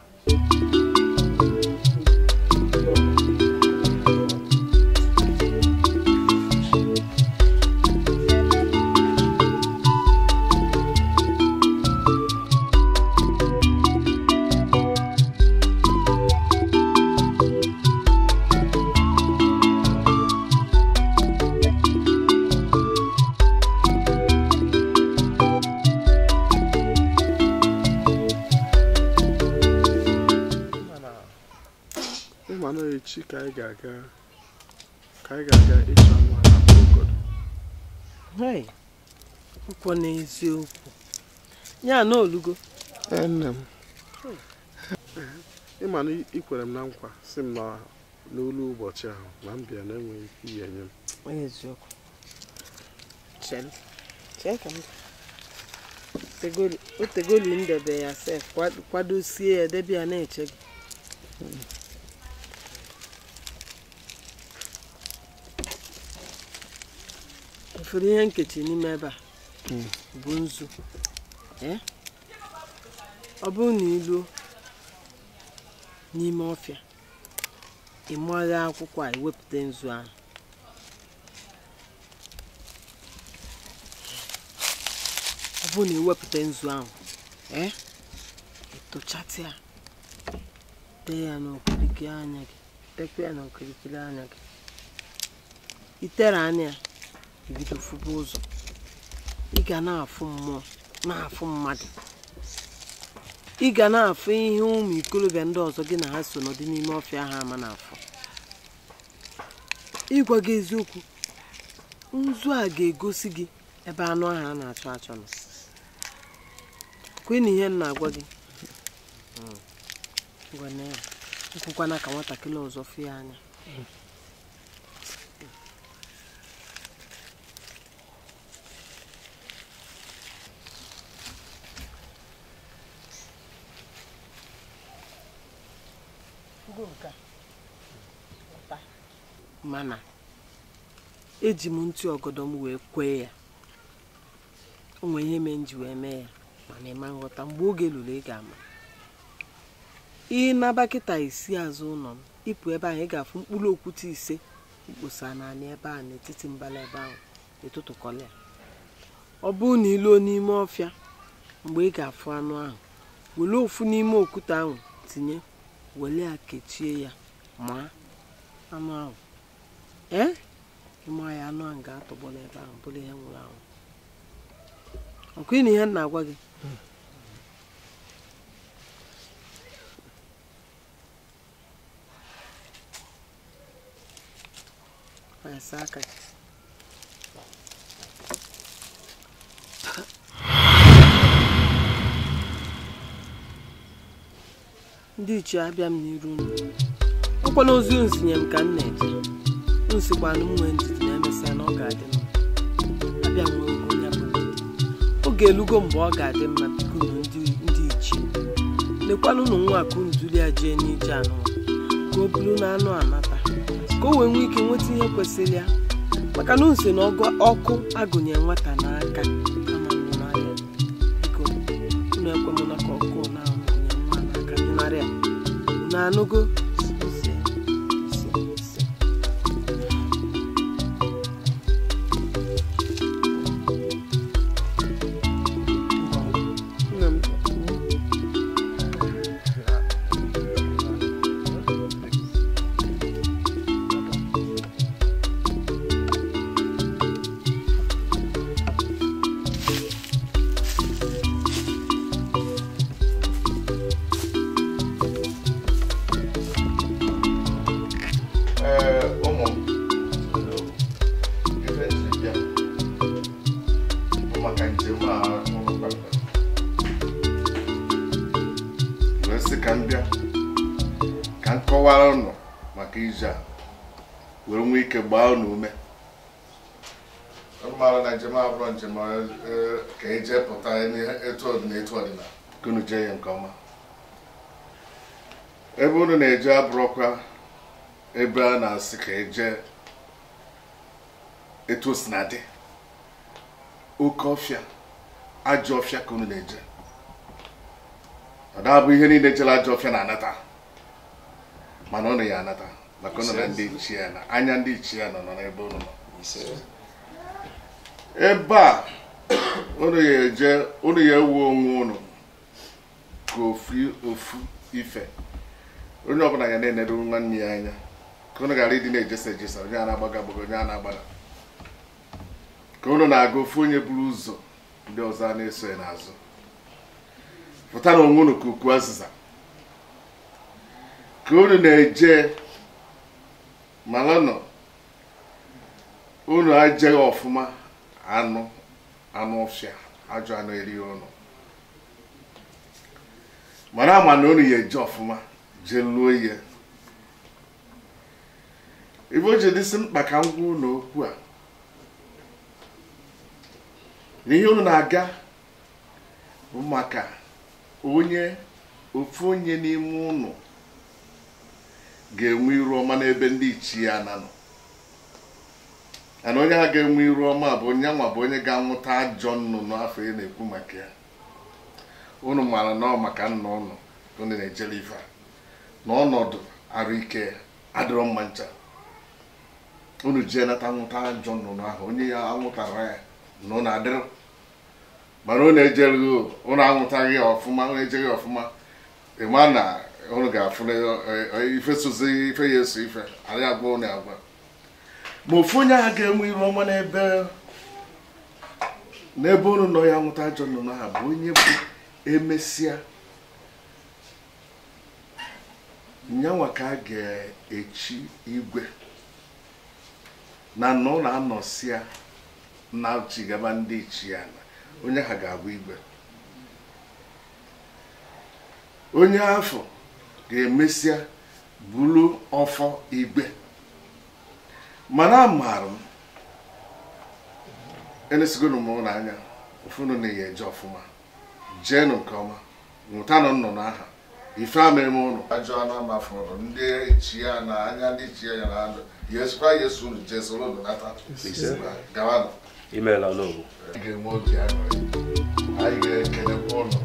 echi ka anyị ga-aga ịchọ anụ ala ogodo. Hey, ụkwụ n'eziokwu. Ya na olugo. Nne m. Ịma na ikwere m na nkwa si m na n'olu ụbọchị ahụ na m bịa na-enweghị ike ihe nye m. Eziokwu. Chee ka m. Otegoli ndebe ya sef kwadosie ya debe ya na-eche gị. Ụfọdụ ihe nkechi n'ime ebe a bụ nzu. Ọ bụrụ na ilu n'ime ọfịa ị maghị akwụkwọ a iwepụta nzu ahụ. Ọ bụrụ na iwepụta nzu ahụ ịtụchatị ya tee ya n'okirikiri anya gị, tekwa ya n'okirikiri anya gị, itere anya ya ibido fụba ụzọ. Ị ga na-afụ mmụọ, na-afụ mmadụ, ị ga na-afụ ihe ụmụ ikolobịa ndị ọzọ gị na ha so n'ọdị n'ime ọfịa ha ama na-afụ. Ịgwa gị eziokwu, nzu a ga-egosi gị ebe anụ ahụ a na-achọ achọ nọ. Kwe na ihe m na-agwa gị ngwa na ya nkwụkwana ka nwatakịrị ọzọ fụ ya anya. Mana eji m ntị ọgọdọ m wee kwee ya. O nwere ihe mee nji wee mee ya mana ịma nghọta mgbe oge lụrụ ị ga-ama. Ị naba kịta isi azụ ụlọ m ịpụ ebe ahụ ị ga-afụ mkpụrụ okwute ise ikposa naanị ebe ahụ n'etiti mbala ebe ahụ etụtụkọla ya. Ọ bụrụ na iluo n'ime ọfịa mgbe ị ga-afụ anụ ahụ were ofu n'ime okwute ahụ tinye were ya kechie ya ma anụ ahụ ịma ya anụ ahụ ga-atọgbọ n'ebe ahụ bụrụ ihe nwụrụ anwụ. Ọkụ na ihe m na-agwa gị asa aka gị. Ndị ichie abịa m n'iru unu. Ọkwa n'ozi nsinye m ka m na-eje. Nsikwanụ m nwee ndidi na-emesịa na ọ ga-adị mma. Abịa m nwee ogo ya bụ oge elugo mgbe ọ ga-adị mma biko ndị ichie. Lekwanụ ụnụ nwa akụ nduli ya jee n'ije anụ ka o buru na anụ anata ka o wee nwee ike nweta ihe kwesịrị ya. Maka na nse na ọkụ agụnye nwata n'aka ama nnụ n'ahịa. Biko unu ekwemụna ka ọkụ na-agụnye nwa n'aka dị narịa unu anụgo. Njem ka eje pụta etu ọdịna ka unu jee ya nke ọma. Ebe unu na-eje abụrụkwa ebe a na-asị ka eje etu o si na dị. Oke ọfịa, ajọ ọfịa ka unu na-eje. Ọ da-abụ ihe niile jere ajọ ọfịa na-anata mana unu ya anata maka unu na ndị ichie ya na anya ndị ichie ya nọ n'ebe unu nọ. Ebe a unu ya eje unu ya ewu onwe unu ka ofu ife. Onye ọbụla ya na-enere nwanne ya anya ka unu gara ịdị na-ejesa ejesa onye a na-agbaga agbaga onye a na-agbada ka unu na-aga ofu onye buru ụzọ ndị ọzọ a na-eso ya n'azụ. Pụta na onwe unu ka ukwu azịza ka unu na-eje Malano. Unu ajeghị ọfụma anụ ọfịa ajọ anụ eri ọnụ. Mana ama na unu ya eje ọfụma je luo ihe. Ibe o ji dịsị mkpa ka m gwa unu okwu a. N'ihe unu na-aga bụ maka ofu onye n'ime unu ga-enwe iru ọma n'ebe ndị ichie ya nọ. Ana onye ha ga-enwe iru ọma bụ onye nwa bụ onye ga-anwụta ajọ nnụnụ afọ ị na-ekwu maka ya. Unu mara na ọ maka nna unu unu na-ejele ife na ọnọdụ arụ ike adịrọ mma ncha. Unu jee nata nwụta ajọ nnụnụ ahụ onye ya anwụtara ya na unu adịrọ. Mana unu ejeleghị unu anwụtaghị ọfụma unu ejeghị ọfụma ịma na unu ga-afụ ife sozi ife ya eso ife adịghị agwa unu agwa. Ma ofu onye ahụ ga-enwe iru ọma n'ebe unu nọ ya nwụta ajọ nnụnụ ahụ bụ onye bụ emesịa nyanwa ka a ga-echi igwe na nọ na-anọsịa na-achịgaba ndị ichie ya onye ha ga-abụ igwe. Onye afọ ga-emesịa bulu ọfọ igwe. Mana amaara m enesigonu m n'anya ofunu na-eyi eje ọfụma jeenụ nke ọma nwụtanụ nnụnụ aha ife amere m ụnụ ajọ anụ amafọrọ ndị ichie na anya ndị ichie ya na ndụ yesikwa yesu unu jee soro unu nata gawanụ imeela n'obu ga-enwe obi anyị ga-ekelekwa ụnụ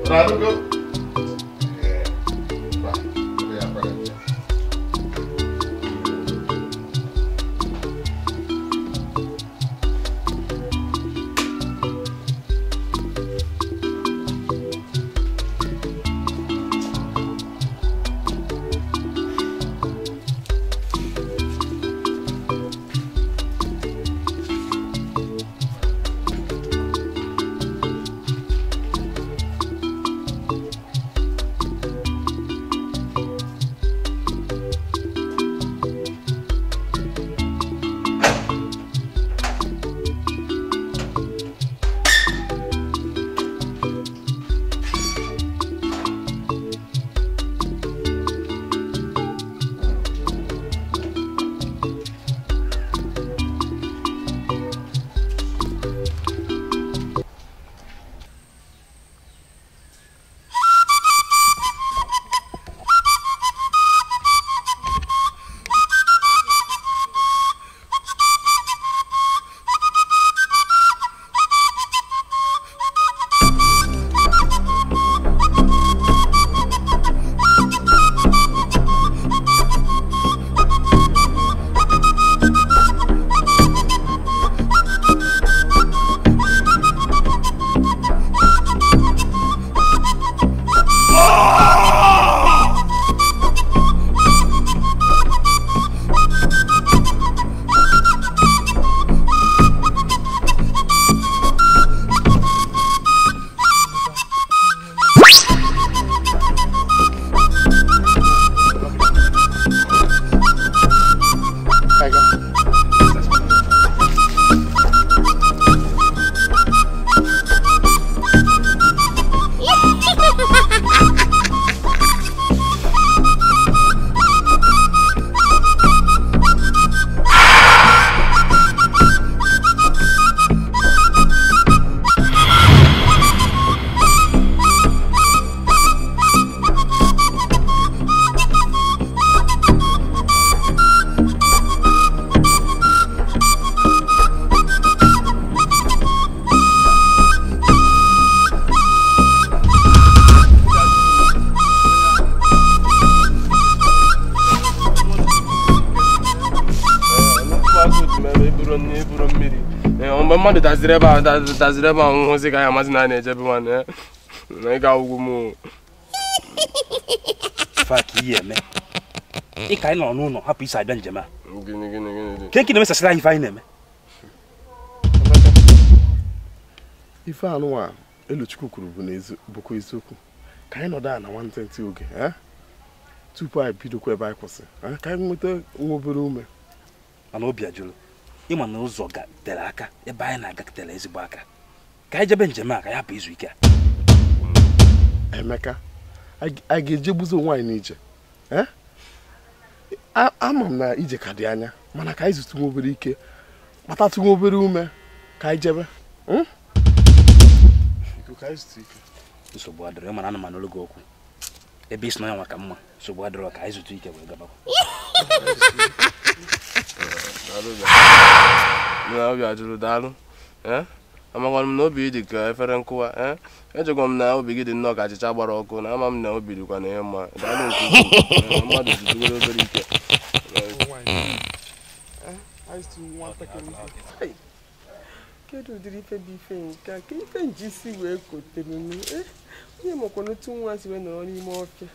na anata mmadụ daziri ebe a nhụzi ka ya amazi na a na-ejebe nwanne na ịga ugwu m faka ihe eme ịka anyị nọ n'ụlọ hapụ isi abịa njem a gịnị ke nke na-emesasịrị anyị ife anyị na-eme ife anụnwa Eluchukwu kwuru bụkwa eziokwu ka anyị nọdụ na nwantịntị oge tupu anyị bidokwa ebe anyị kwụsị ka anyị nweta nwa obere ume. Mana obi ajụrụ ịma na ụzọ tere aka ebe anyị na-aga tere ezigbo aka ka anyị jebe njem a ka ya hapụ izu ike. Emeka, anyị ga-eje gbuzo onwe anyị n'ije. Ama m na ije ka dị anya mana ka anyị zụtụ nwa obere ike kpatatụ nwa obere ume ka anyị jebe. Nsogbu adịrọ mana ana m anụrụ gị okwu ebe isi na ya nwa ka mma nsogbu adịrọ ka anyị zụtụ ike wee gabakwa. Obi ajụrụ daalụ amakwa m na obi dị ka efere nkụwa ejekwa m na obi gị dị nnọọ ka achịcha gbara ọkụ na ama m na obi dịkwa na ihe mma daalụ nke ukwuu mmadụ zụtụgoro obere ike. Kedu ụdịrị ife bụ ife nke a ka ife nji si wee kotere m onye makwa n'otu nwa si wee nọrọ n'ime ọfịa.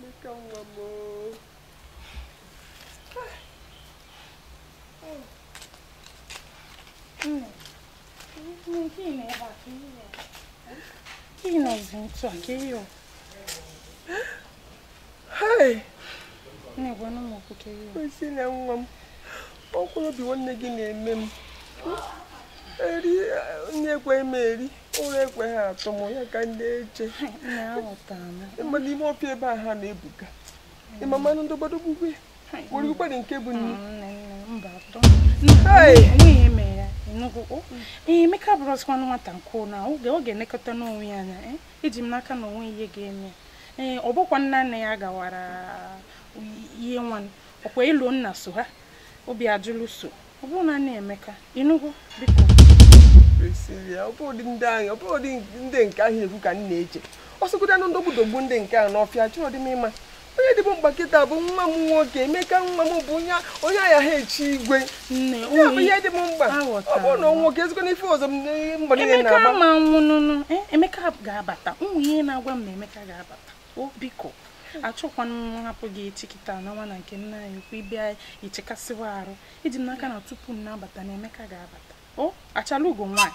Meka nwa m kwesị na nwa m ọkwụrụ obi nwanne gị na-eme m onye ekwe m eri ụra ekwe ha atọ m ya ka ndị eche ịma n'ime ọfịa ebe a ha na-ebuga ịma mmanụ ndị obodo gbugbe were ụkpadị nke bụ nne Emeka bụrụzikwa nwata nkụ na oge nekọta n'onwe ya anya eji m n'aka na onwe ihe ga-eme ọ bụkwa nna nna ya gawara ihe nwan ọkwa elu nna so ha obi ajụlụ so ọ bụrụ na na-Emeka ịnụgo biko ọ bụ ndị anyị ọ bụ ndị nke ahụ ekwu ka m na-eche ọsọkwụda na ndọgbudogbu ndị nke a n'ọfịa chọrọ dị m ịma onye dịbụ mkpakịta bụ nwa m nwoke Emeka nwa m bụ onye agha ha echi igwe nne ihe dị m mkpa ọ bụrụ na nwoke ezigbo n'ife ọzọ mgbe niile na-agba ma nwụnụnụ Emeka ga-abata ụmụ ihe na-agwa m na Emeka ga-abata o biko achọkwana m hapụ gị echi kịta na nwa na nke nna anyị kwa ịbịa ichekasịwa arụ iji m n'aka na tupu m na-abata na Emeka ga-abata o achala ugo nwaanyị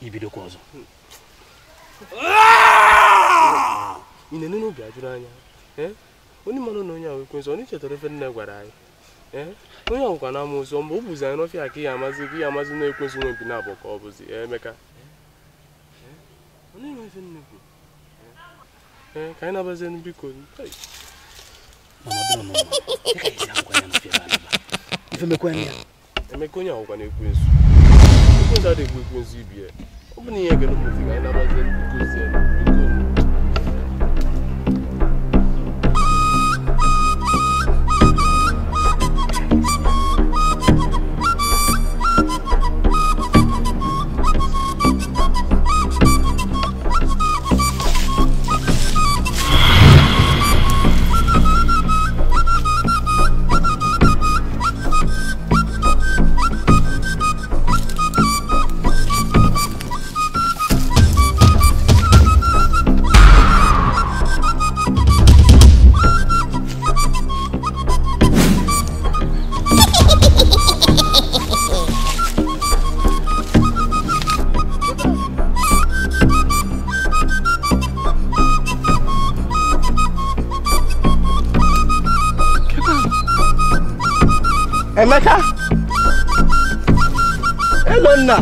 ibidokwa ọzọ ine nene obi ajụrụ anya onye mmanụ na onye ahụ ekwensu onye chetara ofe nne gwara anyị onye ahụkwa na amụsọ mgbe o buzi anyị n'ọfịa ka ihe amazi na ekwensu nwe mpi na-abụ ka ọ bụzi Emeka onye nwe efe nne bụ ka anyị nabazie biko Emeka onye ahụkwa na ekwensu adịghị ekwensu ibi ya ọ bụ na ihe ga n'ụmụzi ka anyị nabazie bikozie biko Emeka? Hello, Nna.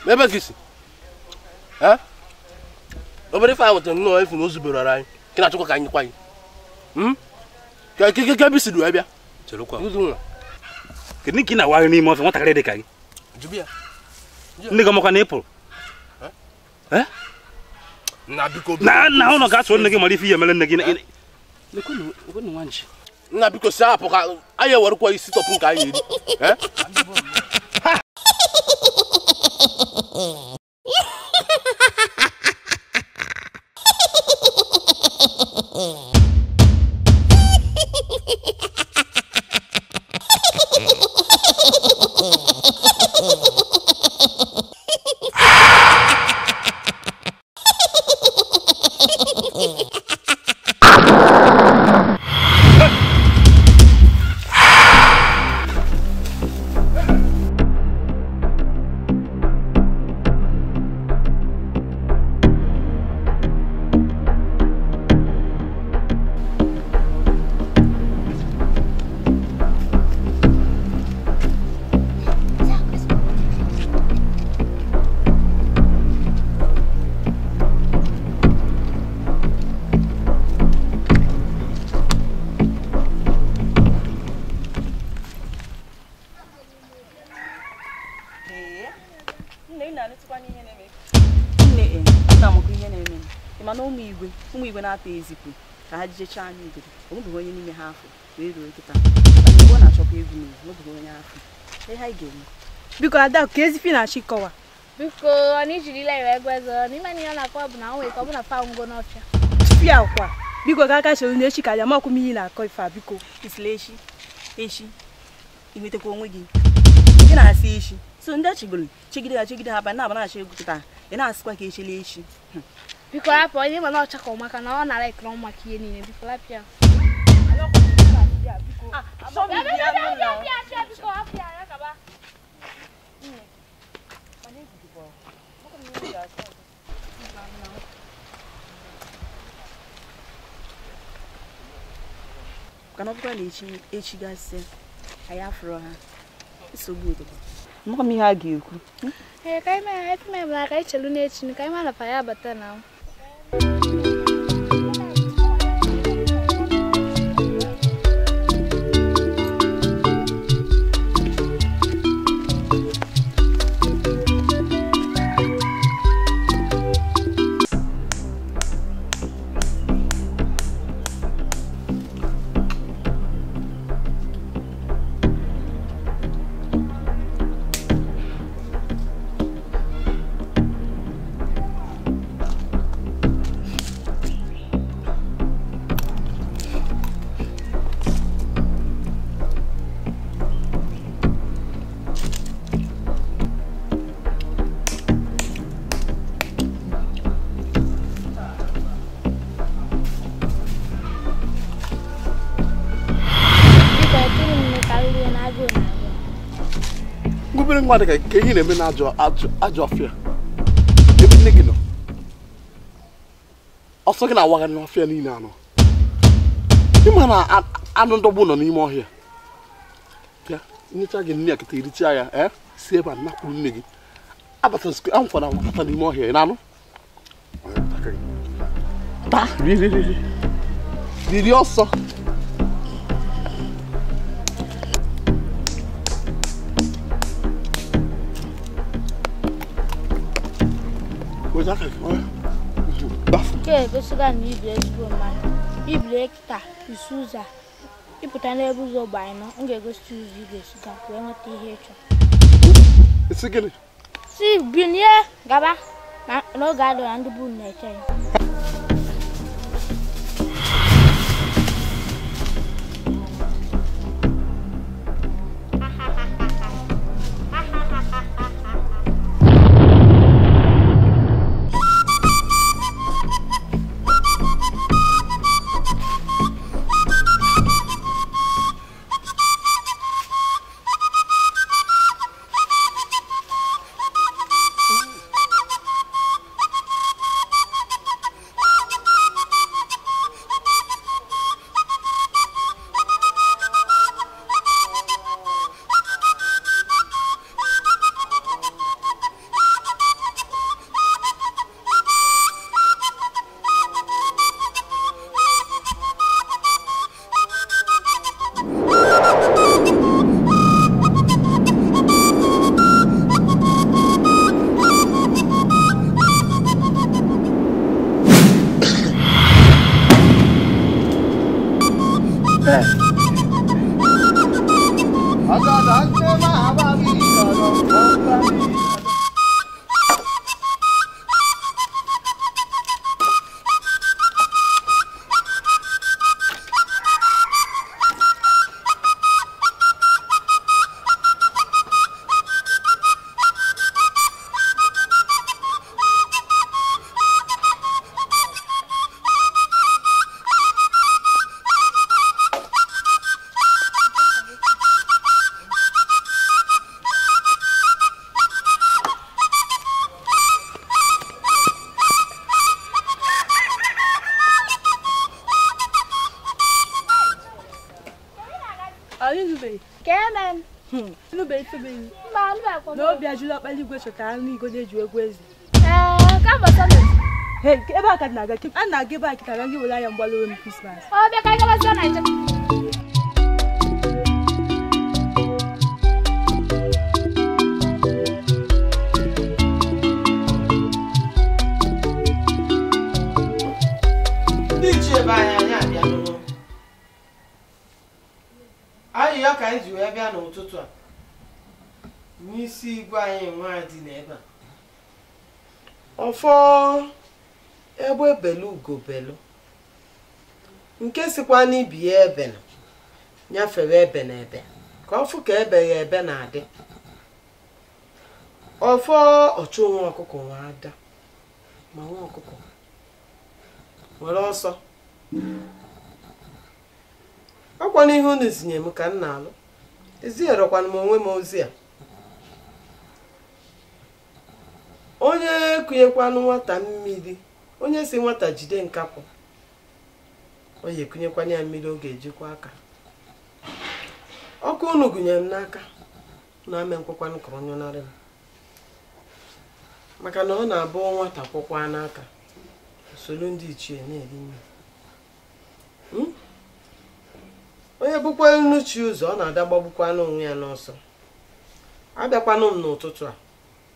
Ebe kisi. Eh? Obere fa wote no efu no zubero ara yin. Kina chukwa ka yin kwa yin. Ka bisi du ebia. Chelo kwa. Uzu. Kini kina wa ni mo fe won takare de kai. Jubia. Ndi ga mo kwa na April. Eh? Na biko. Na ono ga so ngi mari fi yemele ngi na. Le ko no wanji. Na biko sa apo ka aye waru kwa isi topun ka yin. Eh? Ụmụ igwe na-ata ezikwu ka ha jijecha anya igwe onwebeghị onye n'ime ha afọ wee ruo kịta igwe na-achọkwa egwu n'onwebeghị onye afọ ihe anyị ga-eme biko ada ka ezifi na chịkọwa biko anyị jirila iwe egwezo n'ime na ya na-akọ bụ na o nwere ka ọ bụ na fa ngo n'ọfịa fia kwa biko ka aka chere n'echi ka ya makwu m iyi na-akọ ife a biko isile echi imetekwa onwe gị ị na-asị echi so ndị achịgoro chigide ha ba na-aba na-achọ egwu kịta ị na-asịkwa ka echele echi biko rapụ onye ma na ọchakọ maka na ọ nara ekele maka ihe niile biko rapịa kana ọbụkwa na echi gasị anyị afụrụ ha nsogbu obodo maka m ihe a ga-ekwu ee ka anyị mere aka ichelu n'echi ka anyị mara pa ya bata na ngubere ngwade ka ihe na-eme na ajọ ọfịa ebe nne gị nọ ọsọ gị na-awaga n'ọfịa niile anọ ịma na anụ ndọgbu nọ n'ime ọhịa bịa nyecha gị nne ya kịta iricha ya si ebe a napụrụ nne gị amụkwana nwata n'ime ọhịa ị na-anụ taa riri ọsọ ke gosiga na ibi ezigbo mmadụ ibile kita isu ụzọ ịpụta n'ebe ụzọ gba anyị nọ m ga-egosi ụzọ ị ga-esiga wee nweta ihe ịchọ si bilie gaba n'oge adọ na ndị bụ na-eche ya Nube ifebeni. Mba, nube akọ. Na obi ajụla ọkpali igwe chọtara anụ igo na-eji egwu eze. Ka mbọsọ na. Hey, ebe a ka na-aga kip. A na-aga ebe a kita ga gị were anya mgbalụ m Christmas. Ọ bịa ka anyị gabasịa na njem. Ndị ichie be anyị abịa n'ụlọ. Anyị ya ka anyị ji wee bịa n'ụtụtụ a. N'isi igwe anyị nwa dị n'ebe a. Ọfọ ebe belu ugo belu. Nke sikwa n'ibi ya ebe na nyafere ebe na ebe. Ka ọfụ ka ebe ya ebe na-adị. Ọfọ ọchụ nwa ọkụkọ nwa ada. Ma nwa ọkụkọ nwere ọsọ. Ọkwa n'ihe unu zinye m ka m na-alụ. Ezigherekwana m onwe m ozi a. Onye kụnyekwanụ nwata mmiri, onye si nwata jide nkapụ, onye kụnyekwana ya mmiri oge ejikwa aka. Ọkụ unu gụnyere m n'aka na ame nkwekwanụ ka onye narị m. Maka na ọ na-abụ nwata kwụkwa n'aka, solu ndị ichie na-eri nri. Onye bụkwa nnuchi ụzọ ọ na-ada gbagbukwanụ onwe ya n'ọsọ. Abịakwanụ m n'ụtụtụ a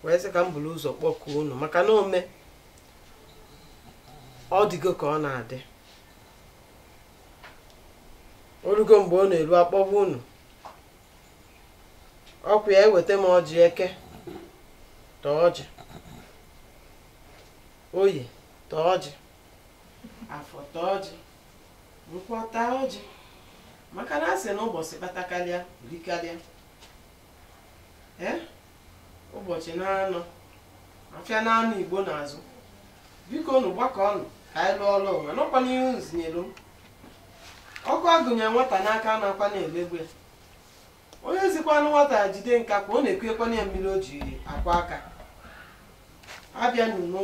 wee sị ka m buru ụzọ kpọkuo unu maka na ome ọ dịgo ka ọ na-adị. Orugo mgbe ọ na-eru akpọgbu unu. Ọkwa ya eweta m ọjị eke tọọ ọjị, oyi tọọ ọjị, afọ tọọ ọjị, nkwọ taa ọjị. Maka na asị na ụbọchị kpatakarịa rikarịa. Ụbọchị na-anọ afịa na-anọ Igbo n'azụ. Biko unu gbakọ ọnụ ka anyị lụọ ọlụ onwe n'ọkwa n'ihe unu zinyere m. Ọkụ agụnye nwata n'aka na-akwa na-elegbu ya. Onye zikwanụ nwata jide nkakwa ọ na-ekwekwanye ya mmiri o ji akwa aka. Abịa n'ụnụ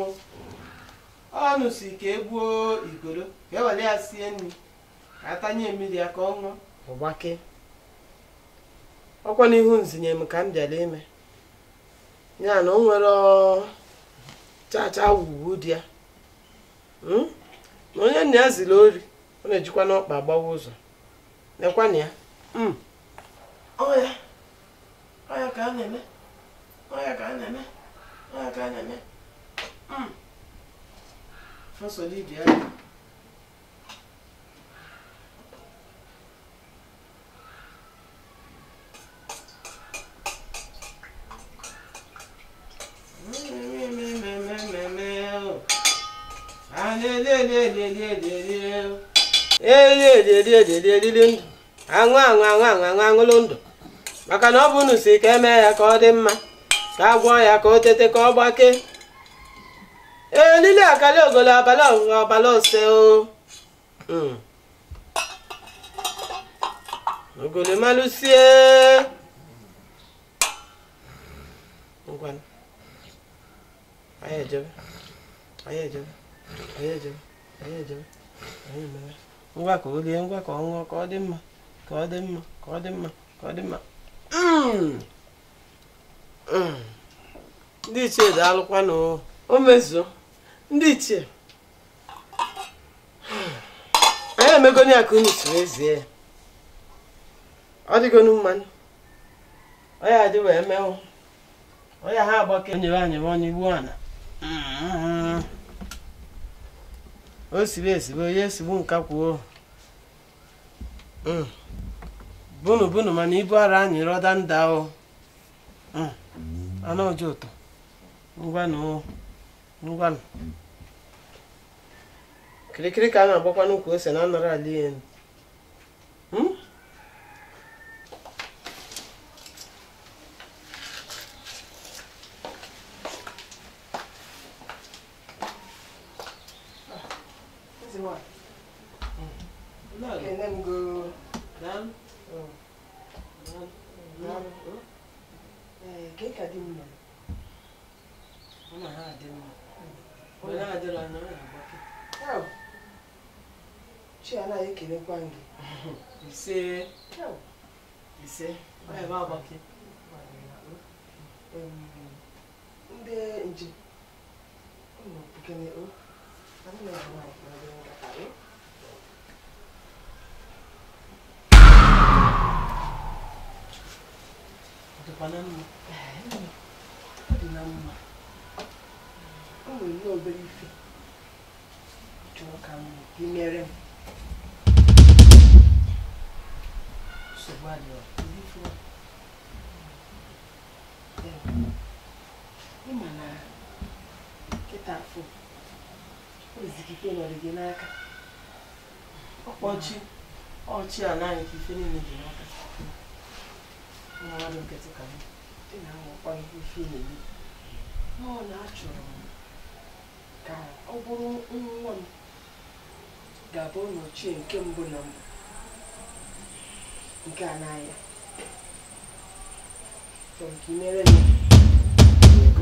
ọnụ si ka egbuo igoro ka ewere ya sie nri ka atanye mmiri ya ka ọ ṅụọ ọgbake. Ọkwa n'ihu nzinye m ka m bịara ime ya na o nwere chacha wuwu dị ya. Na onye nna ya ziri ori ọ na-ejikwa n'ọkpa agbawa ụzọ nekwana ya. Ọya ka a na-eme, ọya ka a na-eme, ọya ka a na-eme. Fọsọlidi ya. Aṅụ ndụ maka na ọ bụ unu si ka eme ya ka ọ dị mma, ka agwọ ya ka o tete ka ọ gbake. Niile akali ogolo abalị ose o. Ogolo malụsie. Ngwanụ. Anyị ejebe. Ngwa ka o lie, ngwa ka ọ ṅụọ ka ọ dị mma, ka ọ dị mma, ka ọ dị mma, ka ọ dị mma. Ndị ichie daalụkwanụ o mezuo. Ndị ichie anyị emegonu ya ka unu si ezie. Ọ dịgonu mmanụ ọ ya adị wee mewo ọ ya ha agbake nyere anyị onye igbu ana. O sibe esibe onye esigbu nka kwuo. Bunu mana ibu ara anyị rọda nda o. Anụ ọjọọ ụtọ. Ngwanụ. Kirikiri ka a na-agbakwa n'ukwu ose na anara ala ihe. Ise. Ebe agbake. ndị nje bukene o anyị na-eji nwanyị na ndị nkakarị dịkwana mma ọ dị na mma o nwere ihe obere ife chọrọ ka m gị mere m nsogbu adịrọ ịma na nkịta afọ ezikike nọrọ gị n'aka ọchị a naanị ka ife niile dị n'aka mmadụ nkịtị ka m dị na-anwakwa ife na-eri ọ na-achọrọ m ka ọ bụrụ nwa m ga-abụ n'ochie nke mbụ na mbụ nke a n'anya chọrọ ka ị mere m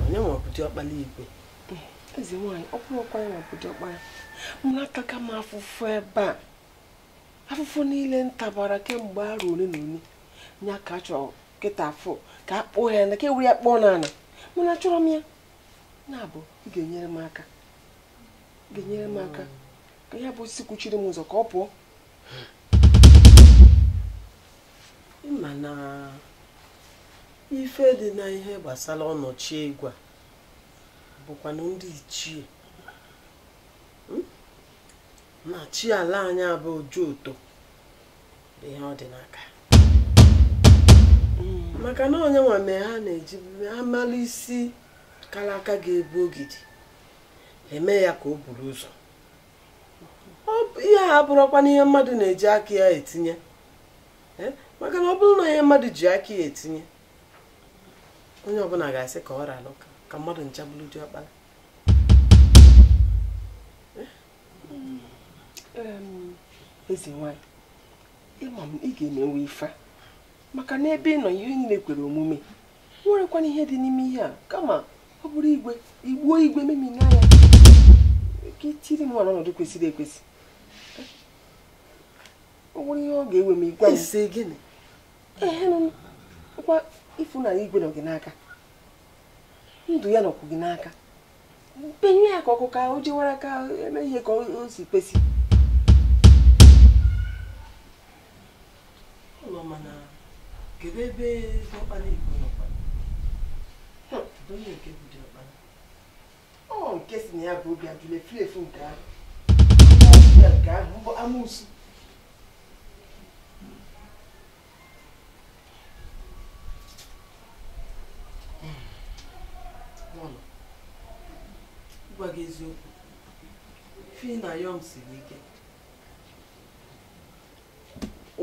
onye nwa bụ diọkpala igwe eze nwaanyị ọ bụrụ ọkwa ya bụ diọkpala m na-ataka m afụfụ ebe a afụfụ niile ntabara kemgbe arụ ole na ole nya ka a chọrọ nkịta afọ ka a kpụọ ya na ka ewere ya kpọọ n'ala mana achọrọ m ya na-abụ ị ga-enyere m aka ka ya bụ osisi kwuchiri m ụzọ ka ọ pụọ ịma na ife dị na ihe gbasara ọnọchie igwe bụkwa na ndị ichie na chi ala anyị abụ Ojoto bụ ihe ọ dị n'aka maka na onye nwa mee ha na-eji amalụ isi kara aka ga-ebu ogidi eme ya ka o buru ụzọ ihe a bụrụkwa na ihe mmadụ na-eji aka ya etinye maka na ọ bụrụ na ihe mmadụ ji aka ya etinye onye ọbụla ga-asị ka ọ ralụ ka mmadụ nchabụlụ diọkpala eze nwanyị ịma m ị ga-emewe ife maka na ebe ị nọ ihe niile kwere omume nwerekwana ihe dị n'ime ihe a kama ọ bụrụ igwe memina ya ka itiri m n'ọnọdụ kwesịrị ekwesị ọ bụrụ ihe ọ ga-ewe m igwe ise gịnị kwa ịfụnanya igwe nọ gị n'aka ndụ ya nọkwu gị n'aka penye ya ka ọkụ ka o jewara ka eme ihe ka o si kwesị ụlọ mana kedu ebe diọkpala igwe nọkwa onye nke bụ diọkpala ọ nke si na ya bụ obi ajụla efu nke ahụ mbụ amụsụ gwa gị eziokwu fi na yọm siri ike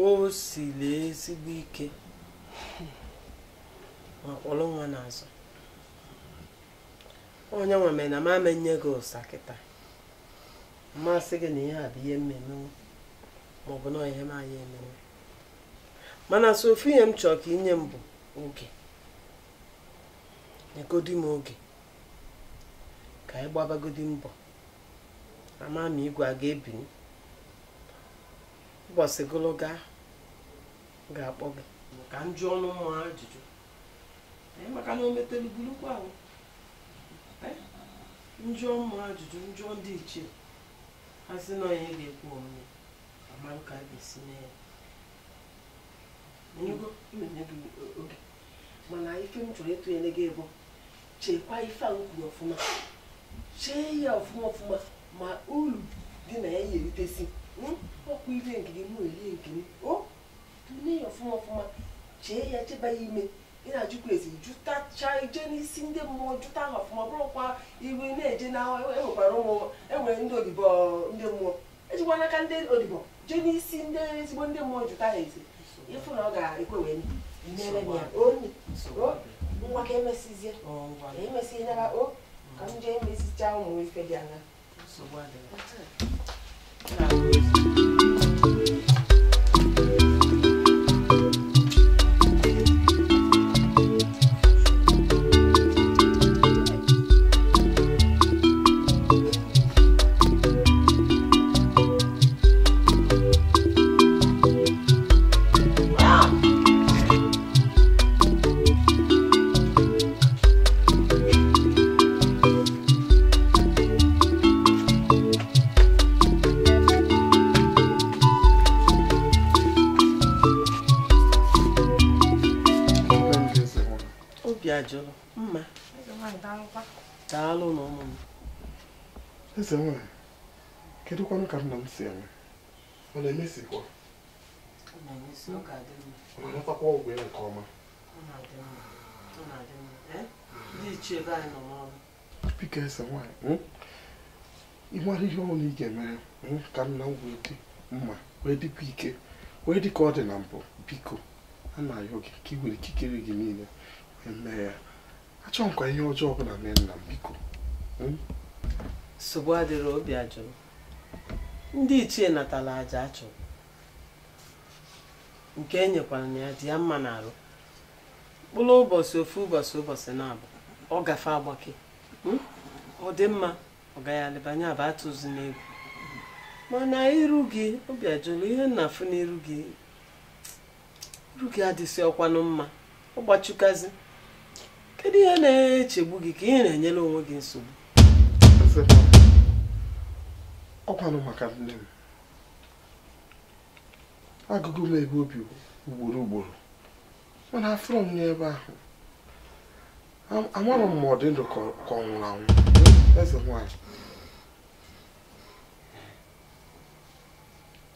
o siri ezigbo ike ma kpọrọ nwa n'azụ onye nwa mere na m amenye gị ụsa kịta mmasị gị na ihe a bụ ihe mmemme maọbụ na ihe m anya ememe mana sofi ihe m chọrọ ka inye m bụ oge nyegodi m oge ka anyị gbabagodi mbọ ama m igwe a ga-ebinye ụbọchị gụlụ ga-akpọ gị ka m jụọ ọnụ mmụọ ajụjụ maka na o metelu gburukwa ahụ njụọ mmụọ ajụjụ njụọ ndị ichie ha sị na onye ga-ekwu omume amarụ ka a ga-esi mee ya oge mana ife m chọrọ ịtụnyere gị bụ chekwa ife ahụ kwuru ọfụma chee ya ọfụma ma uru dị na ya yeritesi ọkwa ife nke gị mụ erie nke m o tụnye ya ọfụma chee ya cheba ya ime ị na-ajụkwa esi jụtacha ije n'isi ndị mmụọ jụta ha ọfụma bụrụkwa iwe na-eje na enwekwara enwere ndị odibo ndị mmụọ ejikwa n'aka ndị odibo jee n'isi ndị ezigbo ndị mmụọ jụta ha esi ịfụ na ọ ga-ekwe wee nyere m ya onye ngwa ka emesizie emesi nyaba o ka m jee emesicha ụmụ ife dị anya Obiajulu. Mma. Daalụ na ụmụ m. Eze nwanyị, kedu kwanụ ka nna m si eme? Ọ na-emesikwa? Ọ na-emesi, ọ ga-adị mma. Ọ na-atakwa ọgwụ ya nke ọma? Ọ na-adị mma. Ọ na-adị mma. Ndị ichie ebe anyị nọ n'ọrụ. Biko eze nwanyị, ị mara ihe ọbụla ị ga-emere ka nna m wee dị mma, wee dịkwa ike, wee dị ka ọ dị na mbụ. Biko, a na-ayọ gị ka ị were ikikere gị niile wee mee ya. Achọghị m ka ihe ọjọọ ọbụla mee nna m, biko. Nsogbu adịrị Obiajulu. Ndị ichie natala aja achọrọ. Nke e nyekwara na ya dị ya mma n'arụ. Mkpụrụ ụbọchị ụbọchị na-abụ ọ gafe agbake. Ọ dị mma, ọ gaghị alịbanye aba atụzi n'egwu. Mana iru gị Obiajulu, ihe nnafu n'iru gị adịsị ọkwanụ mma. Ọ gbachukazi. Kedu ihe na-echegbu gị ka ị na-enyere onwe gị nsogbu? Ọkwanụ maka nne m. Agụgụ m ebe obi ugboro mana afụrụ m n'ebe ahụ. Amarọ m ma ọ dị ndụ ka ọ nwụrụ anwụ. Eze nwanyị.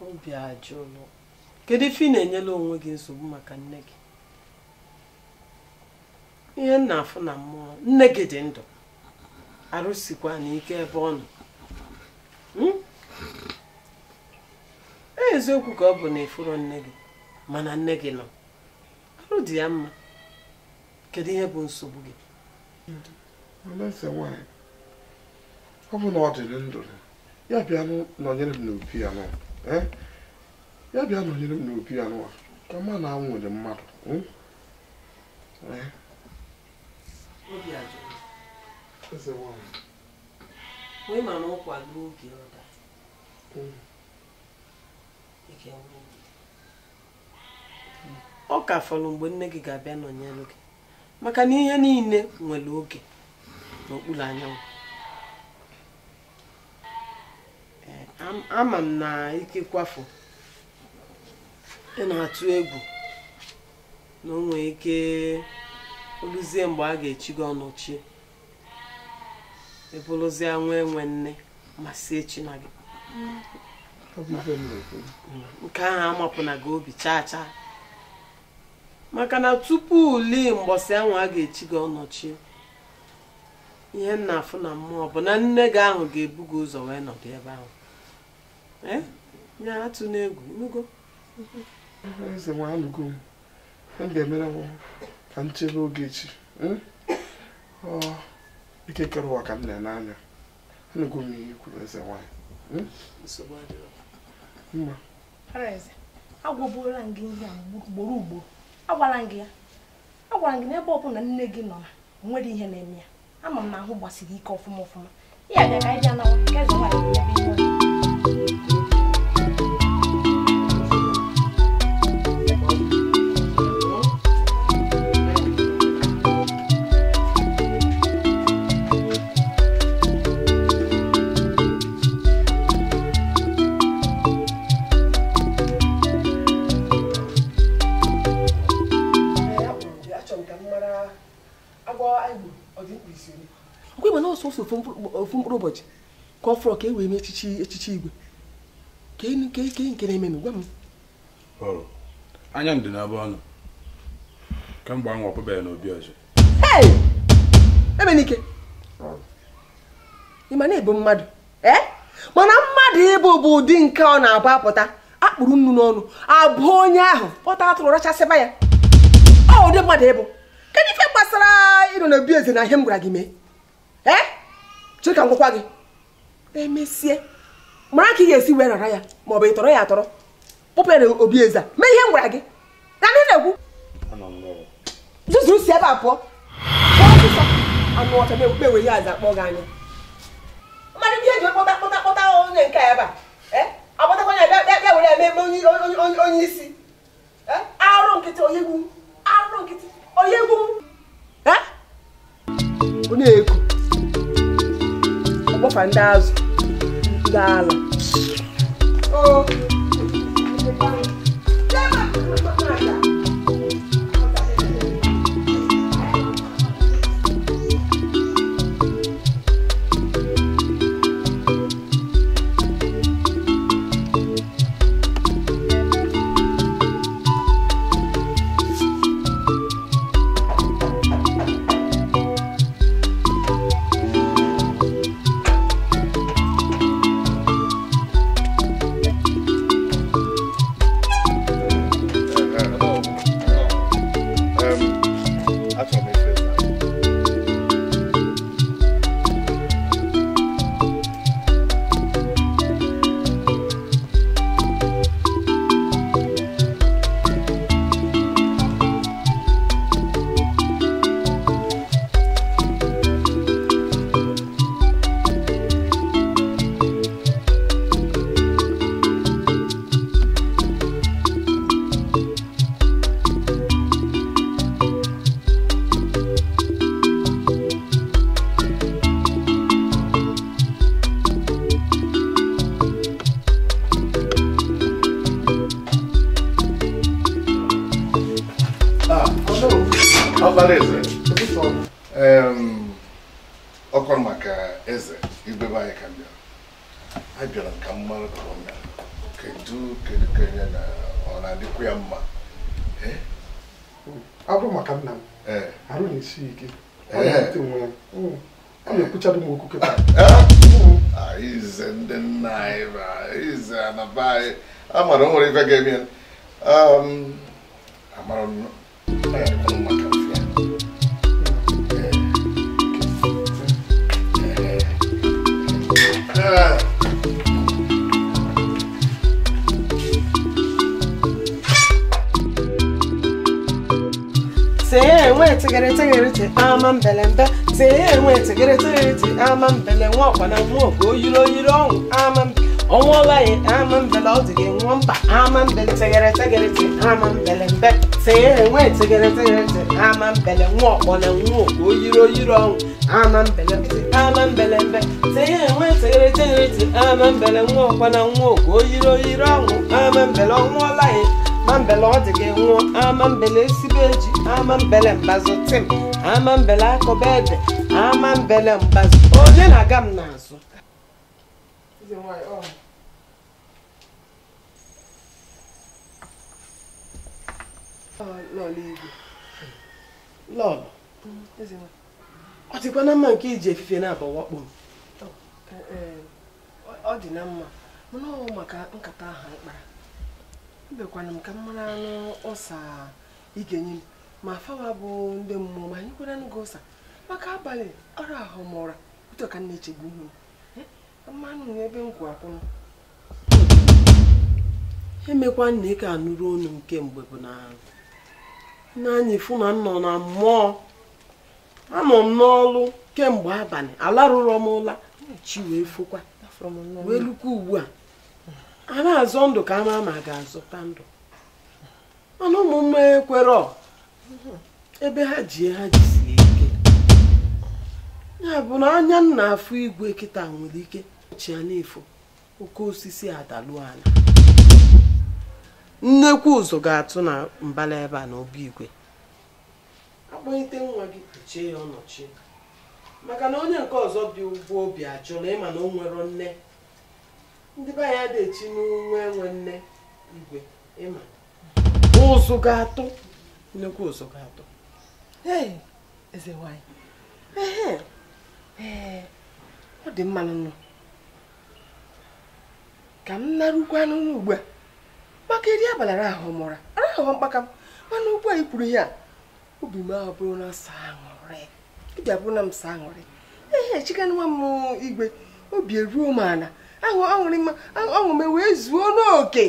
Obiajulu, kedu ife ị na-enyere onwe gị nsogbu maka nne gị? Ihe nna afụ na mmụọ, nne gị dị ndụ, arụsikwa n'ike ebe ọ nọ. Eziokwu ka ọ bụ na ifuru nne gị, mana nne gị nọ, arụ dị ya mma. Kedu ihe bụ nsogbu gị? Eze nwanyị, ọ bụ na ọ dị ndụ, ya bịa nọnyere m n'obi ya nọ. Ya bịa nọnyere m n'obi ya nọ ka ma na nwere mmadụ. Obiajulu, Eze nwanyị, wee ma na ụkwa gị oge ọda. Ọ ka fọrọ mgbe nne gị ga-abịa nọnyere gị, maka na ihe niile nwere oge n'okpuru anyanwụ. Ama m na ike kwafu ị na-atụ egwu na o nwere ike oluzie mgbe a ga-echi gị ọnụ chie, ebuluzie nwe nne ma sie echi na gị. Nke ahụ amapụna gị obi chaa maka na tupu uli mgbọsị ahụ a ga-echi gị ọnọchie, ihe nna afụ na mmụọ bụ na nne gị ahụ ga-ebu gị ụzọ wee nọdụ ebe ahụ. Ya atụ n'egwu nugo. Eze nwa anụgo m. M ga-emere m ka m chere oge echi. Ike kere ụwa ka m na-anya. Anụgo m ihe kwuru eze nwanyị. Mma. Eze, agwọbuola gị ihe a ugboro. Agwara gị ya. Agwara gị n'ebe ọbụla nne gị nọ na nwere ihe na-eme ya. Ama m na ahụ gbasiri ike ọfụma. Ya bịa ka anyị bịa nawa ka eze nwanyị ebe ihe. Ofu mkpụrụ ụbọchị ka ọ fọrọ ka e wee mee echichi igwe ka nke na-eme m gwa m. Anya ndị na-abụ ọnụ kemgbe anwa ọpụbeghị na Obieze. Ebe n'ike ị ma na-ebu mmadụ mana mmadụ ịbụ bụ ụdị nke ọ na-abụ apụta akpụrụ nnu n'ọnụ abụ onye ahụ pọta atụrụ rachasịba ya. Ọ ụdị mmadụ ịbụ. Kedu ife gbasara ịnọ na Obieze na ihe m gwara gị mee? Chere ka m gwakwa gị emesie mara ka ị ga-esi wee rara ya ma ọ bụ ịtọrọ ya atọrọ kpụpụ ya na Obieze mee ihe m gwara gị na ndị na-egwu zuzuru si ebe a pụọ anụ ọcha na-ewere ya aza kpọọ gị anya mmadụ ihe eji kpọta onye nke ebe a akpọtakwa ya bịa were eme onye isi arụ nkịtị onye egwu ọ na-eku ọgbafa ndị azụ ndị ala achọrọ m efe ọkọ maka eze igwe anyị ka bịara anyị bịara ka mmanụ ka ọ mere kedu ka enye na ọ na-adịkwa ya mma ọ bụrụ maka nna m arụ na-esi ike ọ na-ekwuchadụ m okwu kịta ize ndị nna anyị ma ize anaba anyị amara o nwere ife ga-eme amara maka Say, wait to get it, I'm a belembe. Say, wait to get it, I'm a belem. Walk when I walk, go, you know, I'm a all like I'm a below to get one, but I'm a bel to get it, I'm a belembe. Say, wait to get it, I'm a belem. Walk when I walk, go, you know, I'm a belembe. Say, wait to get it, I'm a belem. Walk when I walk, go, you know, I'm a below more like. Mambele odege nwo amambele sibeji amambele mbazo tim amambele akobede amambele mbazo onye na-aga m n'azụ ize nwanyị lọlọ ọ dịkwa na mma nke iji efife na-abụ wakpo m ọ dị na mma mana ọ maka nkata ahụ ịkpara mbekwana m ka mmara anụ ọsa igenye m ma fawa bụ ndị mmụọ ma anyị kwere n'oge ọsa maka abalị ọrụ ahụ mụra ụtọ ka nna echegbu ihu mmanụ ebe nkwu akwụnụ emekwa nna ike anụrụ onu m kemgbe bụ na anyị fụ na nnọ na mmụọ anọ m n'ọlụ kemgbe abalị alarụrọ m ụla chi wee fụkwa wee lukwa ugbu a na-azọ ndụ ka ama ma ga-azọta ndụ mana ụmụmme ekwere ebe ha ji sie ike ya bụ na anya nna afụ igwe kịta nwere ike chi ya n'efu oke osisi adalụ ala nnekwu ụzọ ga-atụ na mbala ebe a na obi igwe akpọnyite nwa gị kpuchie ya ọnọchi maka na onye nke ọzọ bi ụgwọ obi ajụ na ịma na o nwere nne ndị be ya dị-echi n'onwe enwe nne igwe ịma ụzụ ga-atụ nnekwu ụzụ ga-atụ eze nwanyị ọ dị mma nụ ka m narụkwa n'ụlọ ugbu a maka iri abalị ahụ mụra ahụ mkpaka m mana ugbu a ikwuru ihe a obi m ahụ bụrụ na saa aṅụrị ịbịa bụrụ na m saa aṅụrị chikana nwa m igwe obi eruo m ala ọṅụ m wee zuo n'oke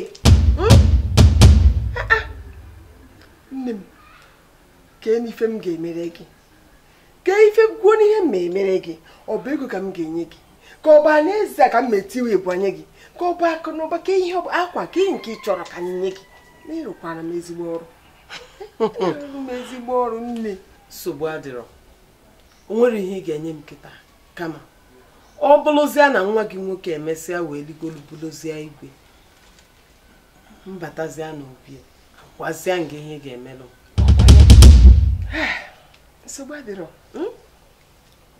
nne m kee n'ife m ga-emere gị kee ife gwuo n'ihe m emere gị ọ bụ ego ka m ga-enye gị ka ọ bụ n'ezie ka m metiwe ebanye gị ka ọ bụ akụ n'ụba ka ihe ọ bụ akwa ka ihe nke ị chọrọ ka nye gị n'ịrụkwara m ezigbo ọrụ nne nsogbu adịrọ o nwere ihe ị ga-enye m kịta kama ọ bụlụzia na nwa gị nwoke emesịa wee ligolubulozia igwe mbatazia n'obi gwazia nga ihe ga-emelụ nsogbu adịrọ